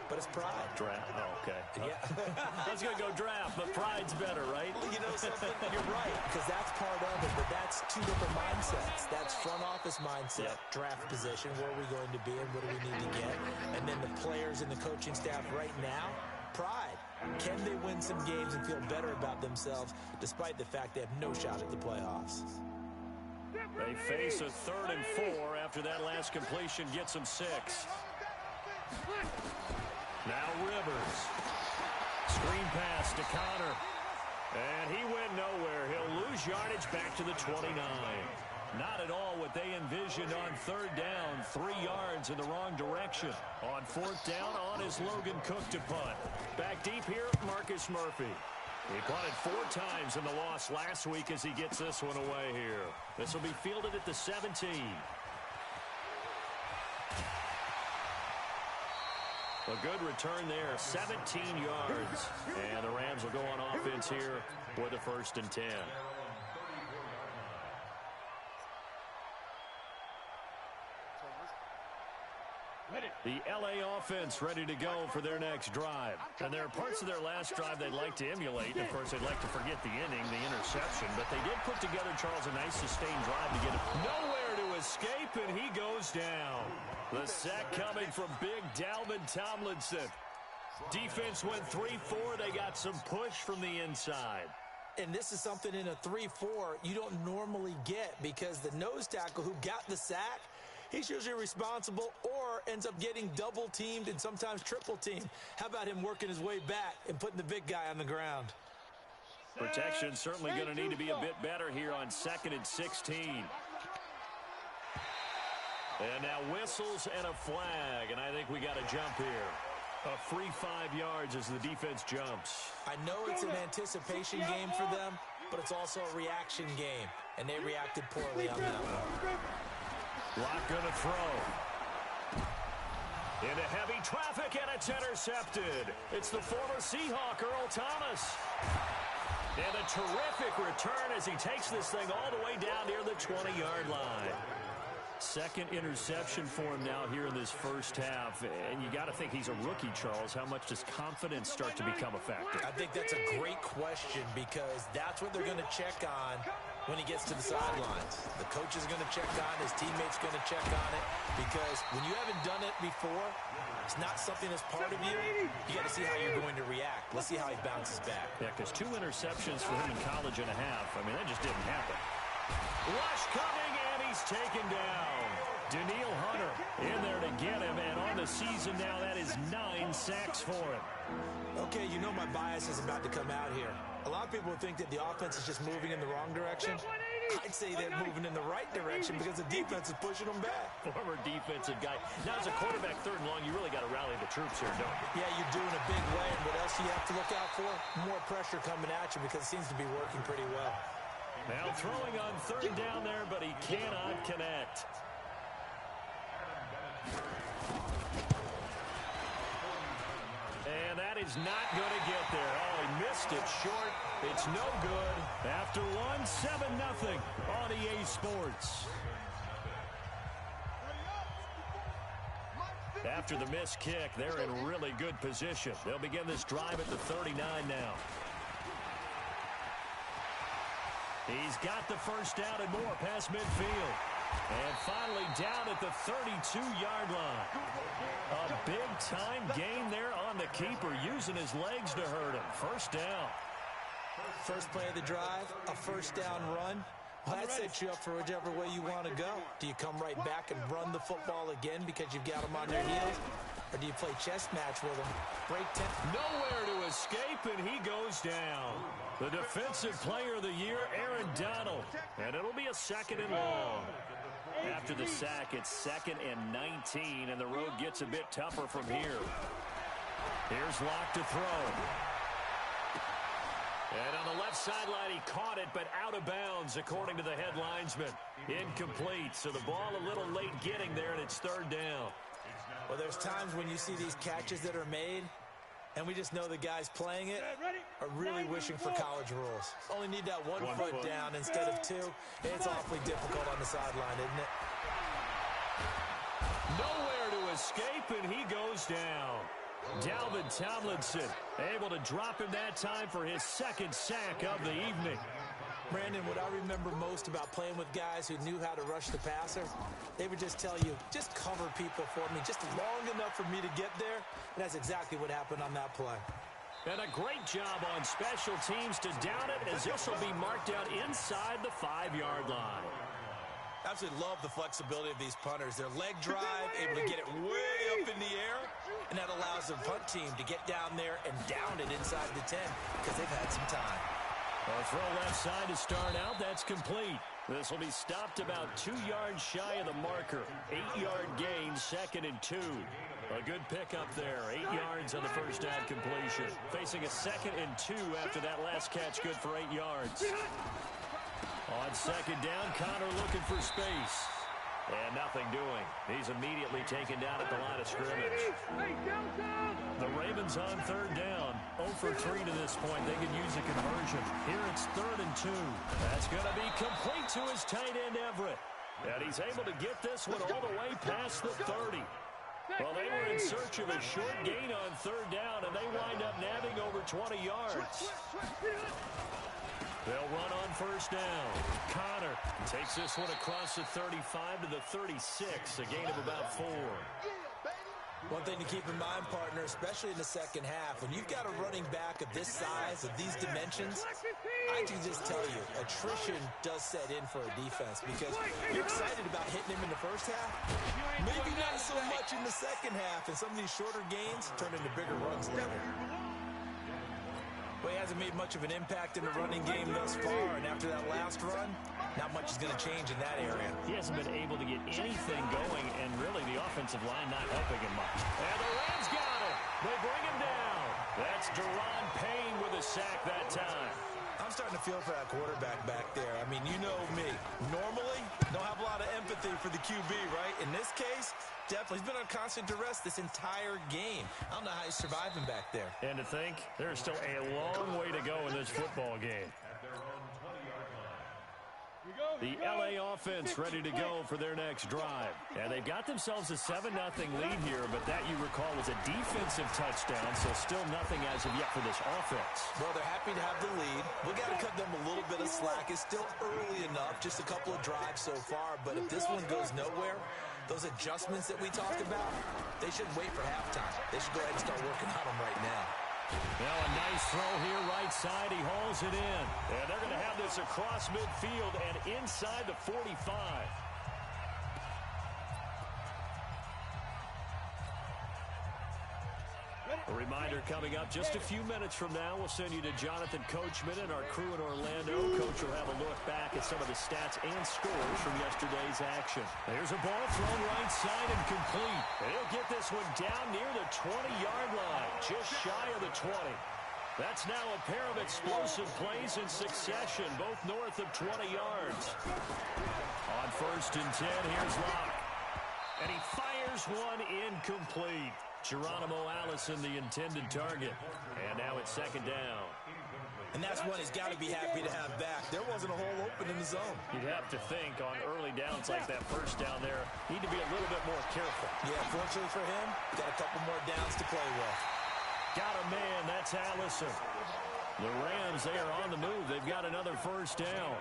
but it's pride. Draft. Oh, okay. Yeah. I was going to go draft, but pride's better, right? Well, you know something? You're right, because that's part of it, but that's 2 different mindsets. That's front office mindset, draft position, where are we going to be and what do we need to get? And then the players and the coaching staff right now, pride. Can they win some games and feel better about themselves despite the fact they have no shot at the playoffs? They face a 3rd and 4 after that last completion gets them 6. Now Rivers. Screen pass to Connor. And he went nowhere. He'll lose yardage back to the 29. Not at all what they envisioned on 3rd down. 3 yards in the wrong direction. On 4th down, on is Logan Cook to punt. Back deep here, Marcus Murphy. He punted 4 times in the loss last week as he gets this one away here. This will be fielded at the 17. A good return there, 17 yards. And the Rams will go on offense here with a 1st and 10. The LA offense ready to go for their next drive. And there are parts of their last drive they'd like to emulate. And of course, they'd like to forget the inning, the interception. But they did put together, Charles, a nice sustained drive to get him nowhere to escape, and he goes down. The sack coming from big Dalvin Tomlinson. Defense went 3-4. They got some push from the inside. And this is something in a 3-4 you don't normally get, because the nose tackle who got the sack, he's usually responsible or ends up getting double-teamed and sometimes triple-teamed. How about him working his way back and putting the big guy on the ground? Protection certainly going to need to be a bit better here on 2nd and 16. And now whistles and a flag, and I think we got a jump here. A free 5 yards as the defense jumps. I know it's an anticipation game for them, but it's also a reaction game, and they reacted poorly on that one. Lock going to throw. Into heavy traffic, and it's intercepted. It's the former Seahawk, Earl Thomas. And a terrific return as he takes this thing all the way down near the 20-yard line. Second interception for him now here in this first half. And you got to think he's a rookie, Charles. How much does confidence start to become a factor? I think that's a great question because that's what they're going to check on when he gets to the sidelines. The coach is going to check on it. His teammates going to check on it because when you haven't done it before, it's not something that's part of you. You got to see how you're going to react. Let's see how he bounces back. Yeah, because 2 interceptions for him in college and a half. I mean, that just didn't happen. Rush coming, and he's taken down. Daniil Hunter in there to get him, and on the season now, that is 9 sacks for him. Okay, you know my bias is about to come out here. A lot of people think that the offense is just moving in the wrong direction. I'd say they're moving in the right direction because the defense is pushing them back. Former defensive guy. Now, as a quarterback, 3rd and long, you really got to rally the troops here, don't you? Yeah, you're doing a big way, and what else do you have to look out for? More pressure coming at you because it seems to be working pretty well. Now throwing on 3rd down there, but he cannot connect. And that is not going to get there. Oh, he missed it short. It's no good. After one, 7-0 on EA Sports. After the missed kick, they're in really good position. They'll begin this drive at the 39 now. He's got the first down and more past midfield. And finally down at the 32-yard line. A big-time gain there on the keeper, using his legs to hurt him. First down. First play of the drive, a first down run. Well, that sets you up for whichever way you want to go. Do you come right back and run the football again because you've got them on their heels? Or do you play chess match with them? Break 10. Nowhere to escape, and he goes down. The defensive player of the year, Aaron Donald. And it'll be a 2nd and long. After the sack, it's 2nd and 19, and the road gets a bit tougher from here. Here's Locke to throw. And on the left sideline, he caught it, but out of bounds, according to the head linesman. Incomplete, so the ball a little late getting there, and it's 3rd down. Well, there's times when you see these catches that are made, and we just know the guys playing it are really wishing for college rules. Only need that one foot down instead of 2. It's awfully difficult on the sideline, isn't it? Nowhere to escape, and he goes down. Dalvin Tomlinson able to drop him that time for his 2nd sack of the evening. Brandon, what I remember most about playing with guys who knew how to rush the passer, they would just tell you, just cover people for me, just long enough for me to get there. And that's exactly what happened on that play. And a great job on special teams to down it, as this will be marked out inside the 5-yard line. Absolutely love the flexibility of these punters. Their leg drive, able to get it way up in the air, and that allows the punt team to get down there and down it inside the 10 because they've had some time. A throw left side to start out. That's complete. This will be stopped about 2 yards shy of the marker. 8-yard gain, 2nd and 2. A good pickup there. 8 yards on the first down completion. Facing a 2nd and 2 after that last catch, good for 8 yards. On 2nd down, Connor looking for space. And nothing doing. He's immediately taken down at the line of scrimmage. The Ravens on 3rd down. 0 for 3 to this point. They could use a conversion. Here it's 3rd and 2. That's going to be complete to his tight end, Everett. And he's able to get this one all the way past the 30. Well, they were in search of a short gain on 3rd down, and they wind up nabbing over 20 yards. They'll run on 1st down. Connor takes this one across the 35 to the 36, a gain of about 4. One thing to keep in mind, partner, especially in the second half, when you've got a running back of this size, of these dimensions, I can just tell you, attrition does set in for a defense because you're excited about hitting him in the first half. Maybe not so much in the second half, and some of these shorter gains turn into bigger runs later. Well, he hasn't made much of an impact in the running game thus far, and after that last run, not much is going to change in that area. He hasn't been able to get anything going, and really the offensive line not helping him much. And the Rams got him. They bring him down. That's Deron Payne with a sack that time. I'm starting to feel for that quarterback back there. I mean, you know me. Normally, don't have a lot of empathy for the QB, right? In this case, definitely. He's been on constant duress this entire game. I don't know how he's surviving back there. And to think, there's still a long way to go in this football game. The LA offense ready to go for their next drive. And they've got themselves a 7-0 lead here, but that, you recall, was a defensive touchdown, so still nothing as of yet for this offense. Well, they're happy to have the lead. We got to cut them a little bit of slack. It's still early enough, just a couple of drives so far, but if this one goes nowhere, those adjustments that we talked about, they shouldn't wait for halftime. They should go ahead and start working on them right now. Now a nice throw here, right side. He hauls it in. And they're going to have this across midfield and inside the 45. A reminder coming up just a few minutes from now. We'll send you to Jonathan Coachman and our crew in Orlando. Coach will have a look back at some of the stats and scores from yesterday's action. There's a ball thrown right side and complete. And he'll get this one down near the 20-yard line, just shy of the 20. That's now a pair of explosive plays in succession, both north of 20 yards. On 1st and 10, here's Locke. And he fires one incomplete. Geronimo Allison, the intended target. And now it's 2nd down. And that's one he's got to be happy to have back. There wasn't a hole open in the zone. You'd have to think on early downs like that first down there, need to be a little bit more careful. Yeah, fortunately for him, got a couple more downs to play with. Got a man, that's Allison. The Rams, they are on the move. They've got another 1st down.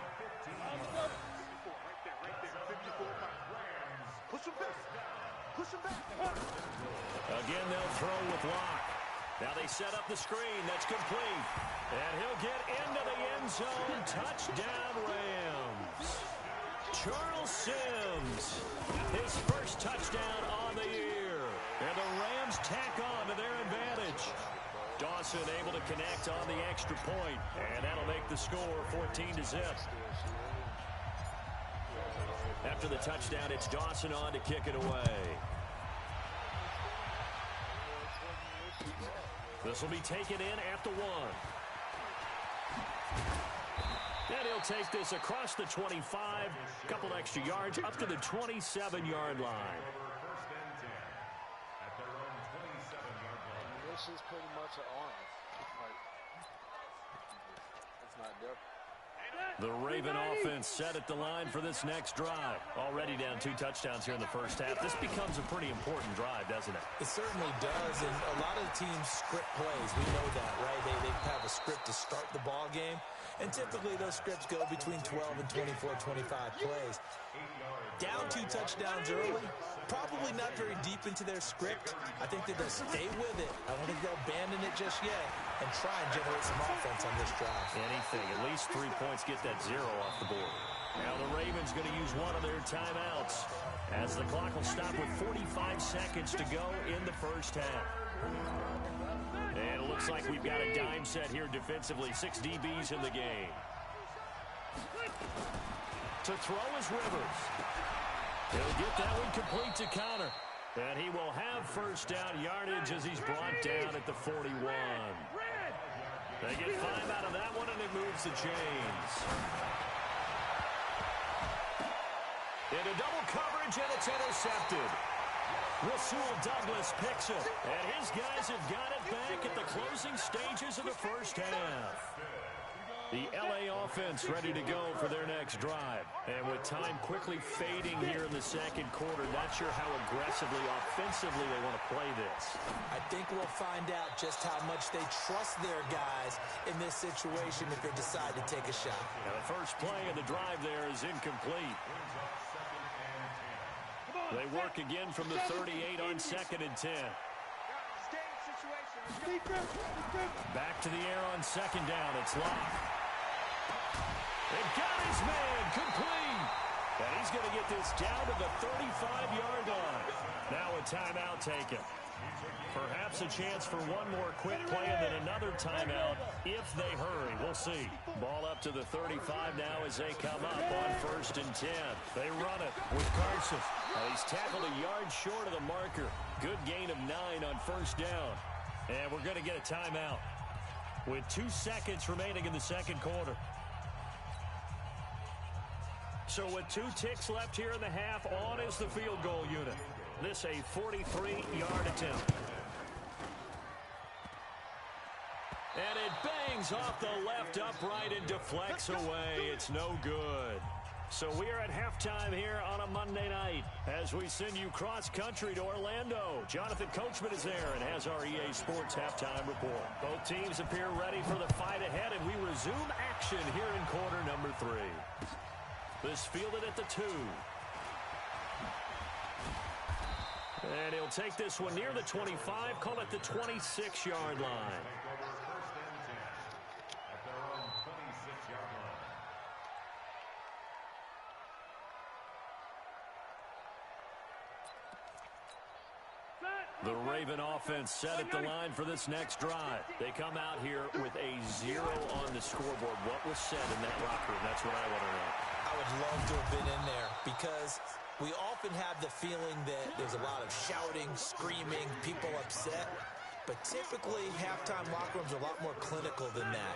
Push him back. Push him back. Again, they'll throw with Locke. Now they set up the screen. That's complete. And he'll get into the end zone. Touchdown, Rams. Charles Sims, his first touchdown on the year. And the Rams tack on to their advantage. Dawson able to connect on the extra point. And that'll make the score 14-0. After the touchdown, it's Dawson on to kick it away. This will be taken in at the 1. And he'll take this across the 25, couple extra yards up to the 27-yard line. This is pretty much an arm. It's not different. The Raven offense set at the line for this next drive. Already down 2 touchdowns here in the first half. This becomes a pretty important drive, doesn't it? It certainly does, and a lot of teams script plays. We know that, right? They have a script to start the ball game, and typically those scripts go between 12 and 24, 25 plays. Down 2 touchdowns early, probably not very deep into their script. I think that they'll stay with it. I don't think they'll abandon it just yet and try and generate some offense on this drive. Anything, at least 3 points, get that 0 off the board. Now the Ravens going to use one of their timeouts as the clock will stop with 45 seconds to go in the first half. And it looks like we've got a dime set here defensively. 6 DBs in the game. To throw is Rivers. He'll get that one complete to Connor. And he will have first down yardage as he's brought down at the 41. They get 5 out of that one, and it moves the chains. Into double coverage, and it's intercepted. Rasul Douglas picks it, and his guys have got it back at the closing stages of the first half. The LA offense ready to go for their next drive. And with time quickly fading here in the second quarter, not sure how aggressively, offensively they want to play this. I think we'll find out just how much they trust their guys in this situation if they decide to take a shot. Now the first play of the drive there is incomplete. They work again from the 38 on 2nd and 10. Back to the air on 2nd down. It's Locke. It got his man complete. And he's going to get this down to the 35-yard line. Now a timeout taken. Perhaps a chance for one more quick play and then another timeout if they hurry. We'll see. Ball up to the 35 now as they come up on 1st and 10. They run it with Carson. He's tackled a yard short of the marker. Good gain of 9 on 1st down. And we're going to get a timeout with 2 seconds remaining in the second quarter. So So with 2 ticks left here in the half, on is the field goal unit. This a 43-yard attempt. And it bangs off the left upright and deflects away. It's no good. So we are at halftime here on a Monday night as we send you cross-country to Orlando. Jonathan Coachman is there and has our EA Sports halftime report. Both teams appear ready for the fight ahead, and we resume action here in quarter number 3. This fielded at the 2. And he'll take this one near the 25, call it the 26-yard line. The Raven offense set at the line for this next drive. They come out here with a 0 on the scoreboard. What was said in that locker room? That's what I want to know. I would love to have been in there because we often have the feeling that there's a lot of shouting, screaming, people upset. But typically, halftime locker rooms are a lot more clinical than that.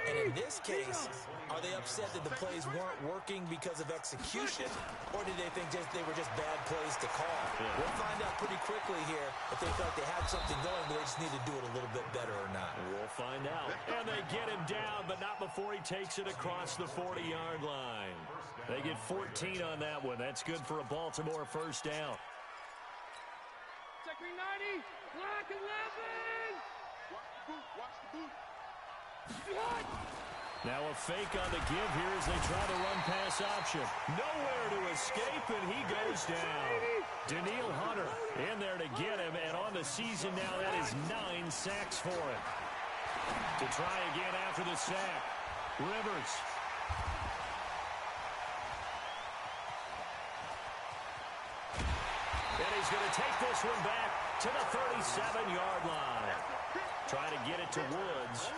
And in this case, are they upset that the plays weren't working because of execution? Or did they think they were just bad plays to call? Yeah. We'll find out pretty quickly here if they felt they had something going, but they just need to do it a little bit better or not. We'll find out. And they get him down, but not before he takes it across the 40-yard line. They get 14 on that one. That's good for a Baltimore first down. Check me 90. Black 11. Watch the boot. Now a fake on the give here as they try the run pass option. Nowhere to escape, and he goes down. Daniil Hunter in there to get him, and on the season now that is 9 sacks for him. To try again after the sack. Rivers. And he's going to take this one back to the 37-yard line. Try to get it to Woods.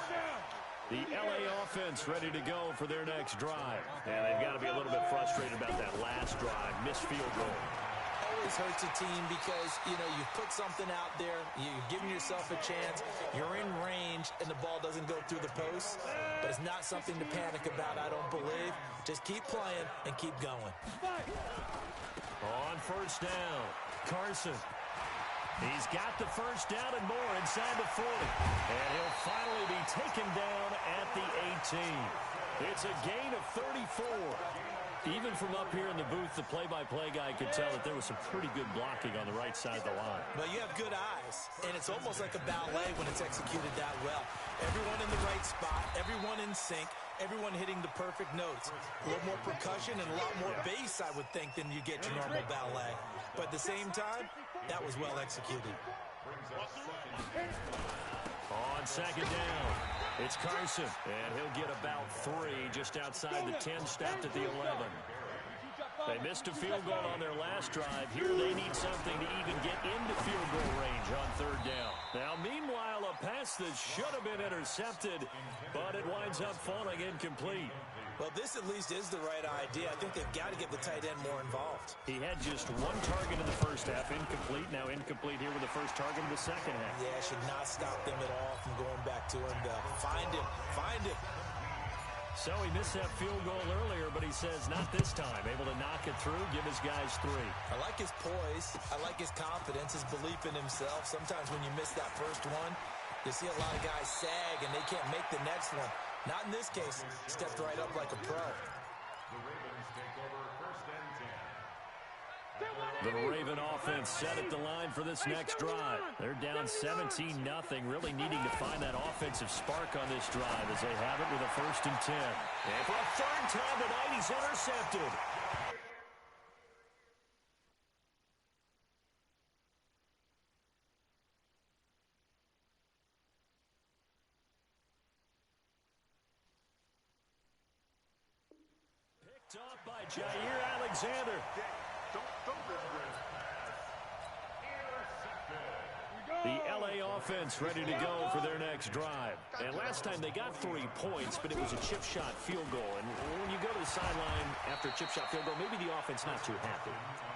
The L.A. offense ready to go for their next drive. And they've got to be a little bit frustrated about that last drive. Missed field goal. Always hurts a team because, you know, you put something out there, you're giving yourself a chance, you're in range, and the ball doesn't go through the post. But it's not something to panic about, I don't believe. Just keep playing and keep going. On first down, Carson. He's got the first down and more inside the 40. And he'll finally be taken down at the 18. It's a gain of 34. Even from up here in the booth, the play-by-play guy could tell that there was some pretty good blocking on the right side of the line. Well, you have good eyes, and it's almost like a ballet when it's executed that well. Everyone in the right spot, everyone in sync, everyone hitting the perfect notes. A little more percussion and a lot more bass, I would think, than you get your normal ballet. But at the same time, that was well executed. On second down, it's Carson, and he'll get about 3 just outside the 10, stopped at the 11. They missed a field goal on their last drive. Here they need something to even get into field goal range on third down. Now, meanwhile, a pass that should have been intercepted, but it winds up falling incomplete. Well, this at least is the right idea. I think they've got to get the tight end more involved. He had just 1 target in the first half, incomplete. Now incomplete here with the first target in the second half. Yeah, should not stop them at all from going back to him. Find him. So he missed that field goal earlier, but he says not this time. Able to knock it through, give his guys 3. I like his poise. I like his confidence, his belief in himself. Sometimes when you miss that first one, you see a lot of guys sag and they can't make the next one. Not in this case. Stepped right up like a pro. The Raven offense set at the line for this next drive. They're down 17-0, really needing to find that offensive spark on this drive as they have it with a 1st and 10. And for a third time tonight, he's intercepted. Picked off by Jair Alexander. Don't this way. Intercepted. We go. The LA offense ready to go for their next drive. And last time they got 3 points, but it was a chip shot field goal. And when you go to the sideline after a chip shot field goal, maybe the offense not too happy.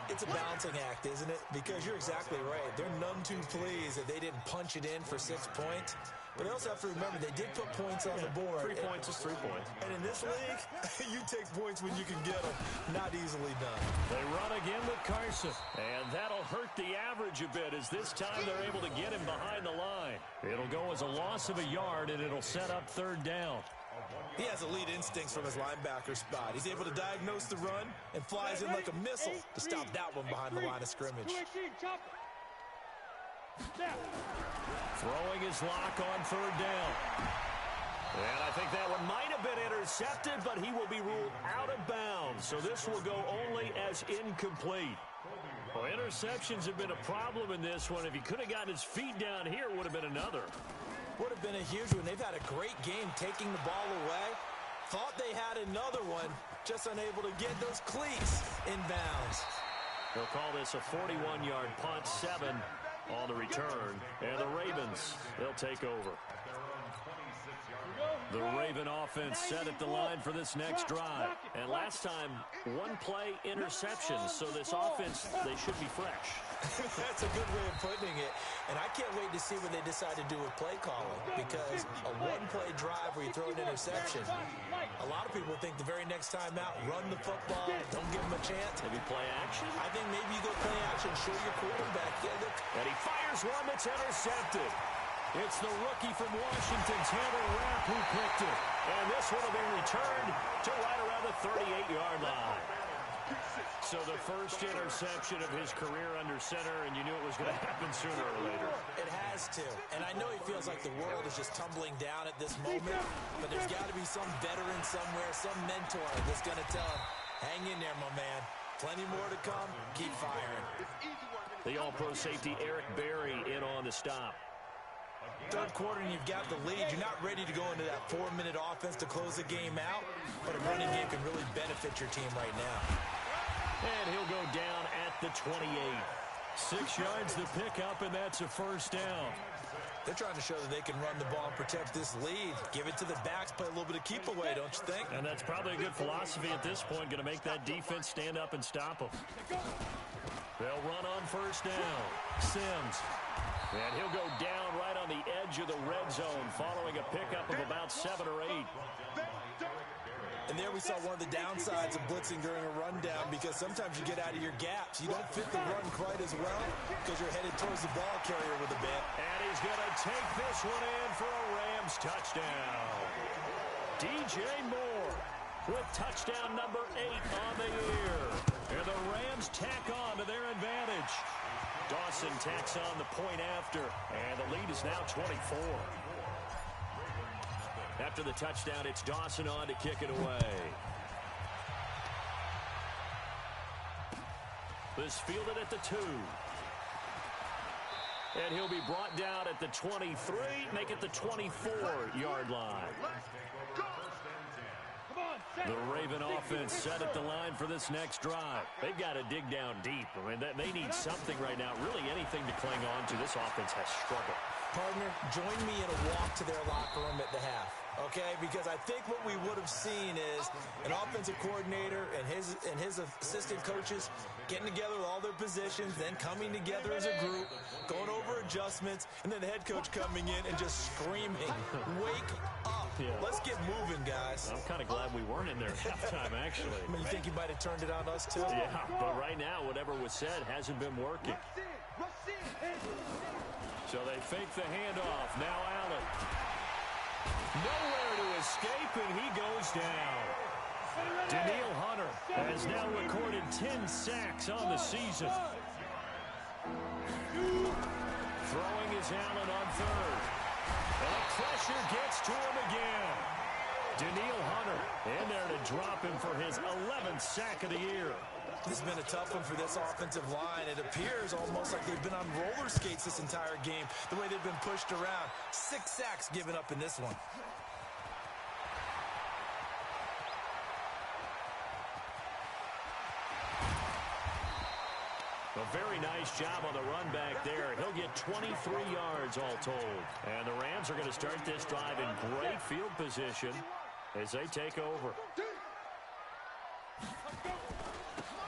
It's a balancing act, isn't it? Because you're exactly right. They're none too pleased that they didn't punch it in for 6 points. But they also have to remember they did put points on the board. 3 points is 3 points. And in this league, you take points when you can get them. Not easily done. They run again with Carson. And that'll hurt the average a bit as this time they're able to get him behind the line. It'll go as a loss of a yard, and it'll set up 3rd down. He has elite instincts from his linebacker spot. He's able to diagnose the run and flies in like a missile to stop that one behind the line of scrimmage. Throwing his lock on 3rd down. And I think that one might have been intercepted, but he will be ruled out of bounds. So this will go only as incomplete. Well, interceptions have been a problem in this one. If he could have gotten his feet down here, it would have been another. Would have been a huge one. They've had a great game taking the ball away. Thought they had another one, just unable to get those cleats in bounds. They'll call this a 41-yard punt, 7 on the return. And the Ravens, they'll take over. The Raven offense set at the line for this next drive. And last time, 1-play interceptions. So this offense, they should be fresh. That's a good way of putting it. And I can't wait to see what they decide to do with play calling. Because a 1-play drive where you throw an interception, a lot of people think the very next time out, run the football, don't give them a chance. Maybe play action? I think maybe you go play action, show your quarterback. Yeah, look. And he fires one that's intercepted. It's the rookie from Washington, Tanner Rapp, who picked it. And this one will be returned to right around the 38-yard line. So the first interception of his career under center, and you knew it was going to happen sooner or later. It has to. And I know he feels like the world is just tumbling down at this moment, but there's got to be some veteran somewhere, some mentor that's going to tell him, hang in there, my man. Plenty more to come. Keep firing. The all-pro safety Eric Berry in on the stop. 3rd quarter and you've got the lead. You're not ready to go into that 4-minute offense to close the game out, but a running game can really benefit your team right now. And he'll go down at the 28. 6 yards the pickup, and that's a 1st down. They're trying to show that they can run the ball and protect this lead. Give it to the backs, play a little bit of keep away, don't you think? And that's probably a good philosophy at this point, going to make that defense stand up and stop them. They'll run on 1st down. Sims. And he'll go down right on the edge of the red zone following a pickup of about 7 or 8. And there we saw one of the downsides of blitzing during a rundown, because sometimes you get out of your gaps. You don't fit the run quite as well because you're headed towards the ball carrier with a bit. And he's going to take this one in for a Rams touchdown. DJ Moore with touchdown number 8 on the year. And the Rams tack on to their advantage. Dawson tacks on the point after, and the lead is now 24. After the touchdown, it's Dawson on to kick it away. This fielded at the 2. And he'll be brought down at the 23, make it the 24-yard line. The Raven offense set at the line for this next drive. They've got to dig down deep. I mean, they need something right now, really anything to cling on to. This offense has struggled. Partner, join me in a walk to their locker room at the half, okay? Because I think what we would have seen is an offensive coordinator and his assistant coaches getting together with all their positions, then coming together as a group, going over adjustments, and then the head coach coming in and just screaming, wake up. Yeah. Let's get moving, guys. I'm kind of glad we weren't in there at halftime, actually. I mean, you think you might have turned it on us, too? Yeah, but right now, whatever was said hasn't been working. So they fake the handoff. Now Allen. Nowhere to escape, and he goes down. Daniil Hunter has now recorded 10 sacks on the season. Throwing is Allen on 3rd. And the pressure gets to him again. Daniil Hunter in there to drop him for his 11th sack of the year. This has been a tough one for this offensive line. It appears almost like they've been on roller skates this entire game, the way they've been pushed around. 6 sacks given up in this one. A very nice job on the run back there. He'll get 23 yards all told. And the Rams are going to start this drive in great field position as they take over.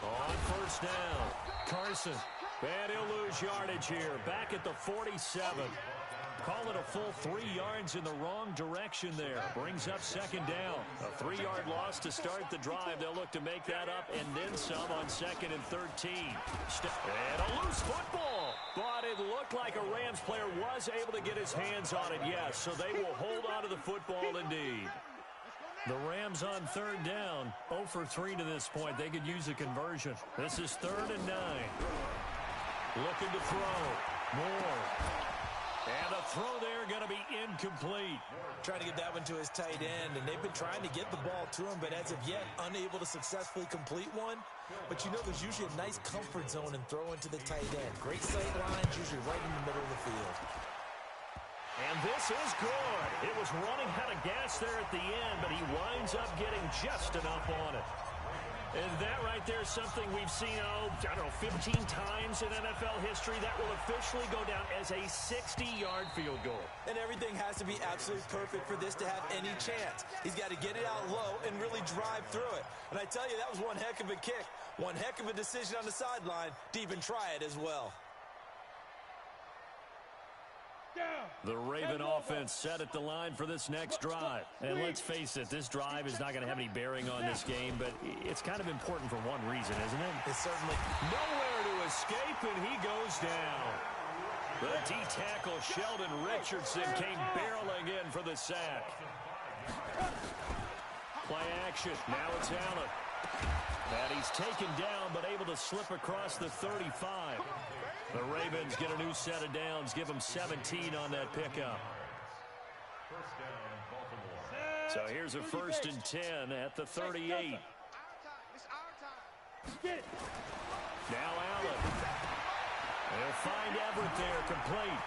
On first down, Carson. And he'll lose yardage here. Back at the 47. Call it a full 3 yards in the wrong direction there. Brings up second down. A 3-yard loss to start the drive. They'll look to make that up and then some on 2nd and 13. And a loose football. But it looked like a Rams player was able to get his hands on it, yes. So they will hold on to the football indeed. The Rams on third down. 0 for 3 to this point. They could use a conversion. This is 3rd and 9. Looking to throw. Moore. And the throw there going to be incomplete. Trying to get that one to his tight end, and they've been trying to get the ball to him, but as of yet, unable to successfully complete one. But you know there's usually a nice comfort zone in throwing to the tight end. Great sight lines, usually right in the middle of the field. And this is good. It was running out of gas there at the end, but he winds up getting just enough on it. And that right there is something we've seen, I don't know, 15 times in NFL history. That will officially go down as a 60-yard field goal. And everything has to be absolutely perfect for this to have any chance. He's got to get it out low and really drive through it. And I tell you, that was one heck of a kick. One heck of a decision on the sideline to even try it as well. The Raven offense set at the line for this next drive. And let's face it, this drive is not going to have any bearing on this game, but it's kind of important for one reason, isn't it? It's certainly nowhere to escape, and he goes down. The D-tackle Sheldon Richardson came barreling in for the sack. Play action. Now it's Allen. And he's taken down, but able to slip across the 35. The Ravens get a new set of downs, give them 17 on that pickup. So here's a 1st and 10 at the 38. Now Allen. They'll find Everett there, complete.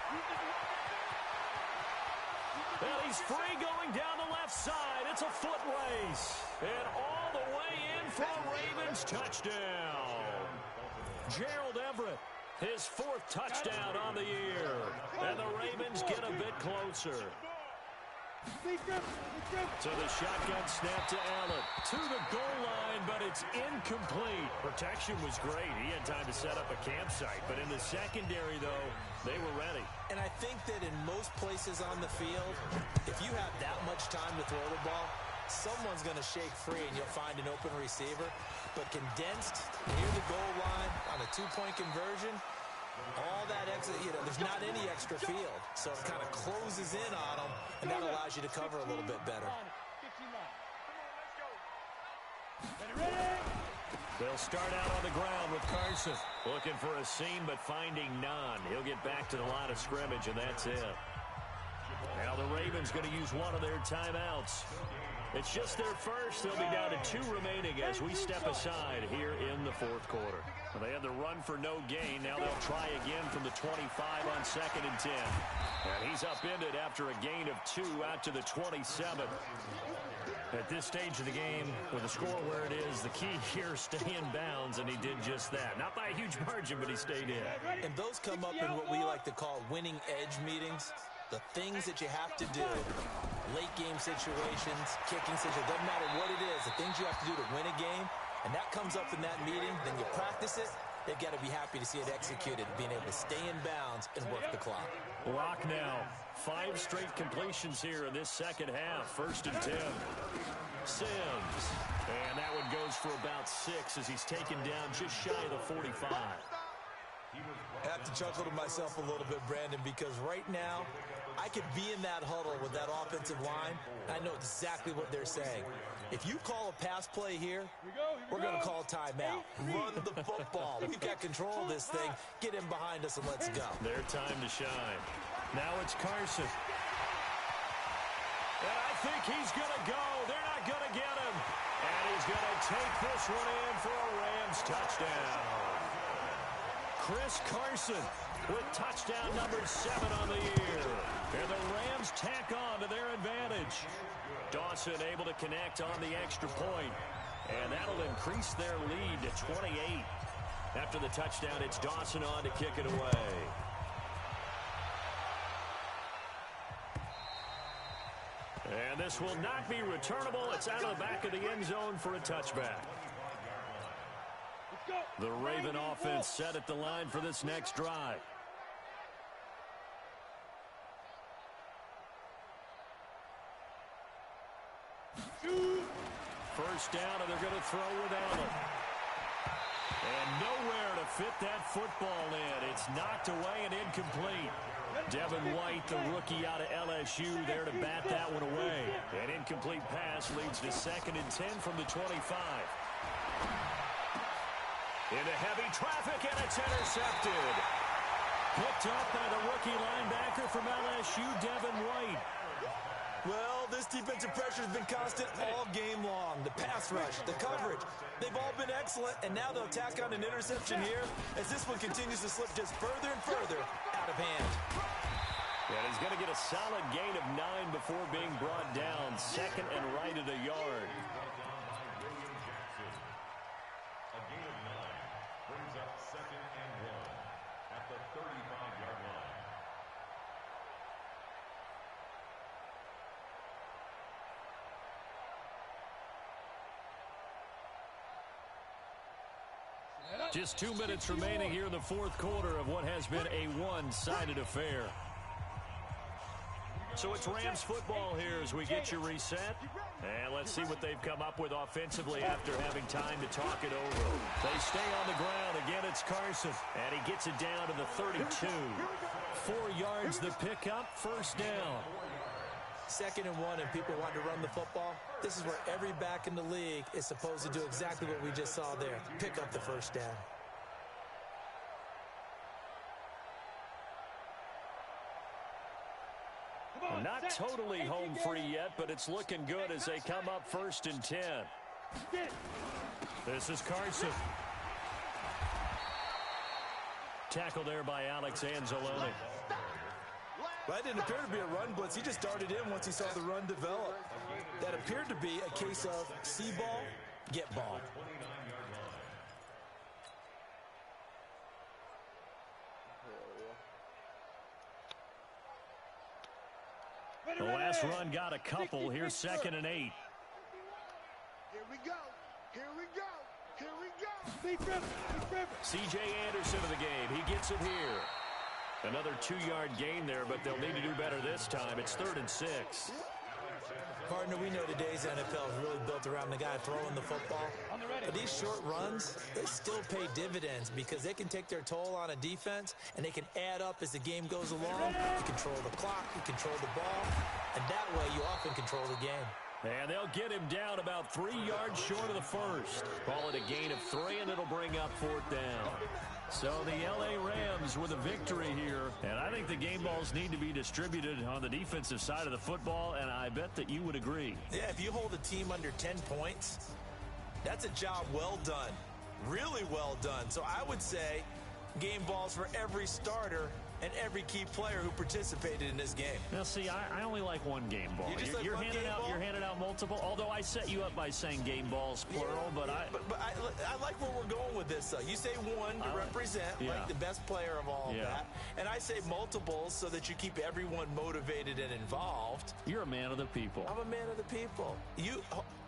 And he's free going down the left side. It's a foot race. And all the way in for a Ravens touchdown. Gerald Everett. His 4th touchdown on the year. And the Ravens get a bit closer. So the shotgun snap to Allen. To the goal line, but it's incomplete. Protection was great. He had time to set up a campsite. But in the secondary, though, they were ready. And I think that in most places on the field, if you have that much time to throw the ball, someone's going to shake free and you'll find an open receiver. But condensed near the goal line on a 2-point conversion, all that extra, there's not any extra field. So it kind of closes in on them, and that allows you to cover a little bit better. They'll start out on the ground with Carson. Looking for a seam, but finding none. He'll get back to the line of scrimmage, and that's it. Now the Ravens going to use one of their timeouts. It's just their first. They'll be down to 2 remaining as we step aside here in the 4th quarter. Well, they had the run for no gain. Now they'll try again from the 25 on 2nd and 10. And he's upended after a gain of 2 out to the 27. At this stage of the game, with the score where it is, the key here, stay in bounds, and he did just that. Not by a huge margin, but he stayed in. And those come up in what we like to call winning edge meetings. The things that you have to do, late game situations, kicking situations, doesn't matter what it is, the things you have to do to win a game, and that comes up in that meeting, then you practice it, they've got to be happy to see it executed, being able to stay in bounds and work the clock. Lock now. 5 straight completions here in this second half. 1st and 10. Sims. And that one goes for about 6 as he's taken down just shy of the 45. I have to chuckle to myself a little bit, Brandon, because right now, I could be in that huddle with that offensive line, and I know exactly what they're saying. If you call a pass play here, we're going to call timeout. Run the football. We've got control of this thing. Get in behind us and let's go. Their time to shine. Now it's Carson. And I think he's going to go. They're not going to get him. And he's going to take this one in for a Rams touchdown. Chris Carson with touchdown number 7 on the year. And the Rams tack on to their advantage. Dawson able to connect on the extra point. And that'll increase their lead to 28. After after the touchdown, it's Dawson on to kick it away. And this will not be returnable. It's out of the back of the end zone for a touchback. The Raven offense set at the line for this next drive. First down, and they're going to throw without him. And nowhere to fit that football in. It's knocked away and incomplete. Devin White, the rookie out of LSU, there to bat that one away. An incomplete pass leads to 2nd and 10 from the 25. Into heavy traffic, and it's intercepted. Picked up by the rookie linebacker from LSU, Devin White. Well, this defensive pressure has been constant all game long. The pass rush, the coverage, they've all been excellent, and now they'll tack on an interception here as this one continues to slip just further and further out of hand. And he's going to get a solid gain of 9 before being brought down. 2nd and right at a yard. A gain of 9 brings up 2nd and 1 at the 35-yard line. Just 2 minutes remaining here in the fourth quarter of what has been a one-sided affair. So it's Rams football here as we get you reset. And let's see what they've come up with offensively after having time to talk it over. They stay on the ground. Again, it's Carson. And he gets it down to the 32. 4 yards the pickup, first down. 2nd and 1, and people want to run the football. This is where every back in the league is supposed to do exactly what we just saw there. Pick up the first down. Not totally home free yet, but it's looking good as they come up 1st and 10. This is Carson. Tackle there by Alex Anzalone. Well, that didn't appear to be a run blitz. He just darted in once he saw the run develop. That appeared to be a case of see ball, get ball. The last run got a couple. Here's 2nd and 8. Here we go. Here we go. Here we go. C.J. Anderson of the game. He gets it here. Another 2-yard gain there, but they'll need to do better this time. It's 3rd and 6. Partner, we know today's NFL is really built around the guy throwing the football. But these short runs, they still pay dividends because they can take their toll on a defense, and they can add up as the game goes along. You control the clock, you control the ball, and that way you often control the game. And they'll get him down about 3 yards short of the first. Call it a gain of 3, and it'll bring up 4th down. So the L.A. Rams with a victory here. And I think the game balls need to be distributed on the defensive side of the football, and I bet that you would agree. Yeah, if you hold a team under 10 points, that's a job well done. Really well done. So I would say game balls for every starter and every key player who participated in this game. Now, see, I only like one game ball. You're handing out multiple. Although I set you up by saying game balls plural, but I like where we're going with this. You say one to represent like the best player of all of that, and I say multiples so that you keep everyone motivated and involved. You're a man of the people. I'm a man of the people.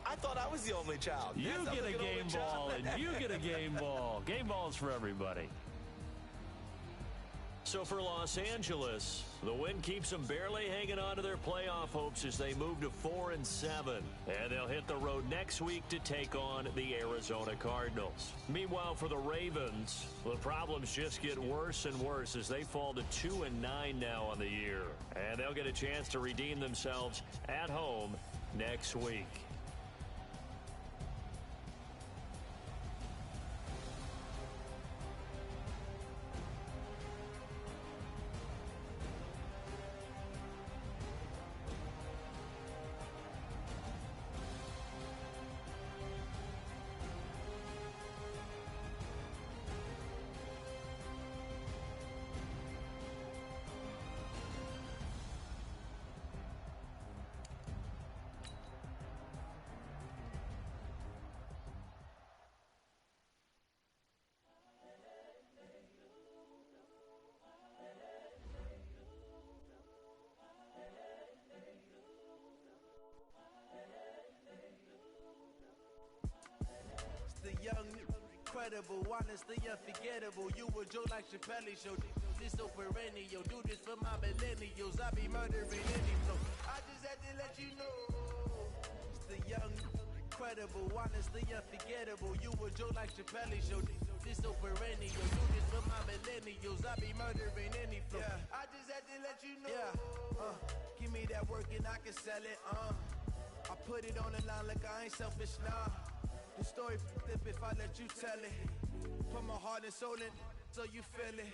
I thought I was the only child. You get a game ball, and you get a game ball. Game balls for everybody. So for Los Angeles, the win keeps them barely hanging on to their playoff hopes as they move to 4-7. And they'll hit the road next week to take on the Arizona Cardinals. Meanwhile, for the Ravens, the problems just get worse and worse as they fall to 2-9 now on the year. And they'll get a chance to redeem themselves at home next week. incredible, honestly unforgettable. You a joke like Chappelle Show. This so perennial, do this for my millennials. I be murdering any flow. I just had to let you know. It's the young, incredible, honestly unforgettable. You a joke like Chappelle Show. This so perennial, do this for my millennials. I be murdering any flow. Yeah. I just had to let you know. Yeah. Give me that work and I can sell it. I put it on the line like I ain't selfish, nah. The story f***ed if I let you tell it. Put my heart and soul in so you feel it.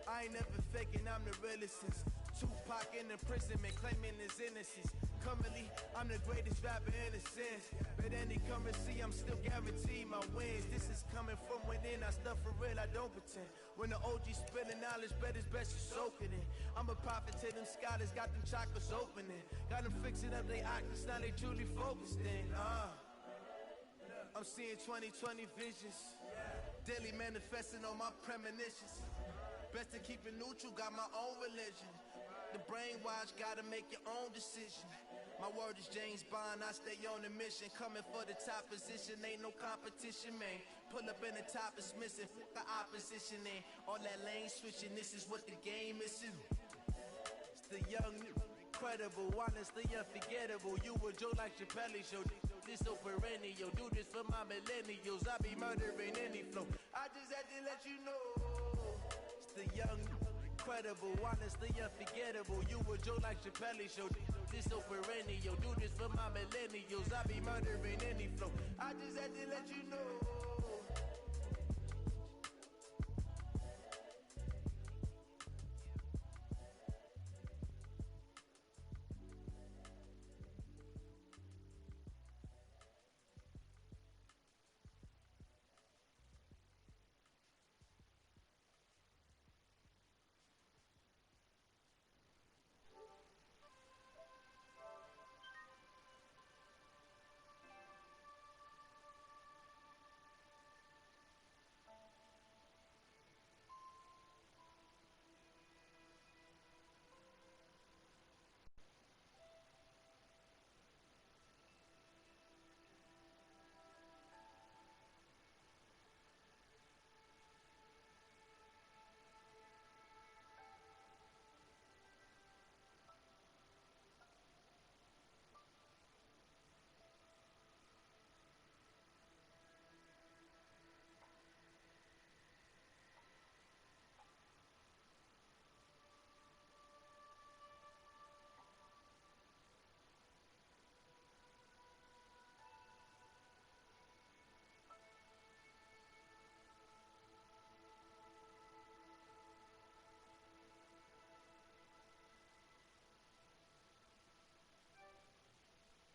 I ain't never faking, I'm the realest since Tupac in imprisonment, claiming his innocence. Currently, I'm the greatest rapper in a sense. But any currency, I'm still guaranteed my wins. This is coming from within, I stuff for real, I don't pretend. When the OG spilling knowledge, bet it's best you soak it in. I'm a prophet to them scholars, got them chakras opening. Got them fixing up their octaves, now they truly focused in. I'm seeing 2020 visions. Daily manifesting on my premonitions. Best to keep it neutral, got my own religion. The brainwash, gotta make your own decision. My word is James Bond, I stay on a mission. Coming for the top position, ain't no competition, man. Pull up in the top is missing, fuck the opposition, and all that lane switching, this is what the game is. It's the young, incredible, honestly unforgettable. You a joke like Chappelle Show. This so perennial, do this for my millennials. I be murdering any flow. I just had to let you know. It's the young, incredible, honestly unforgettable. You a joke like Chappelle Show. This so perennial, do this for my millennials. I be murdering any flow. I just had to let you know.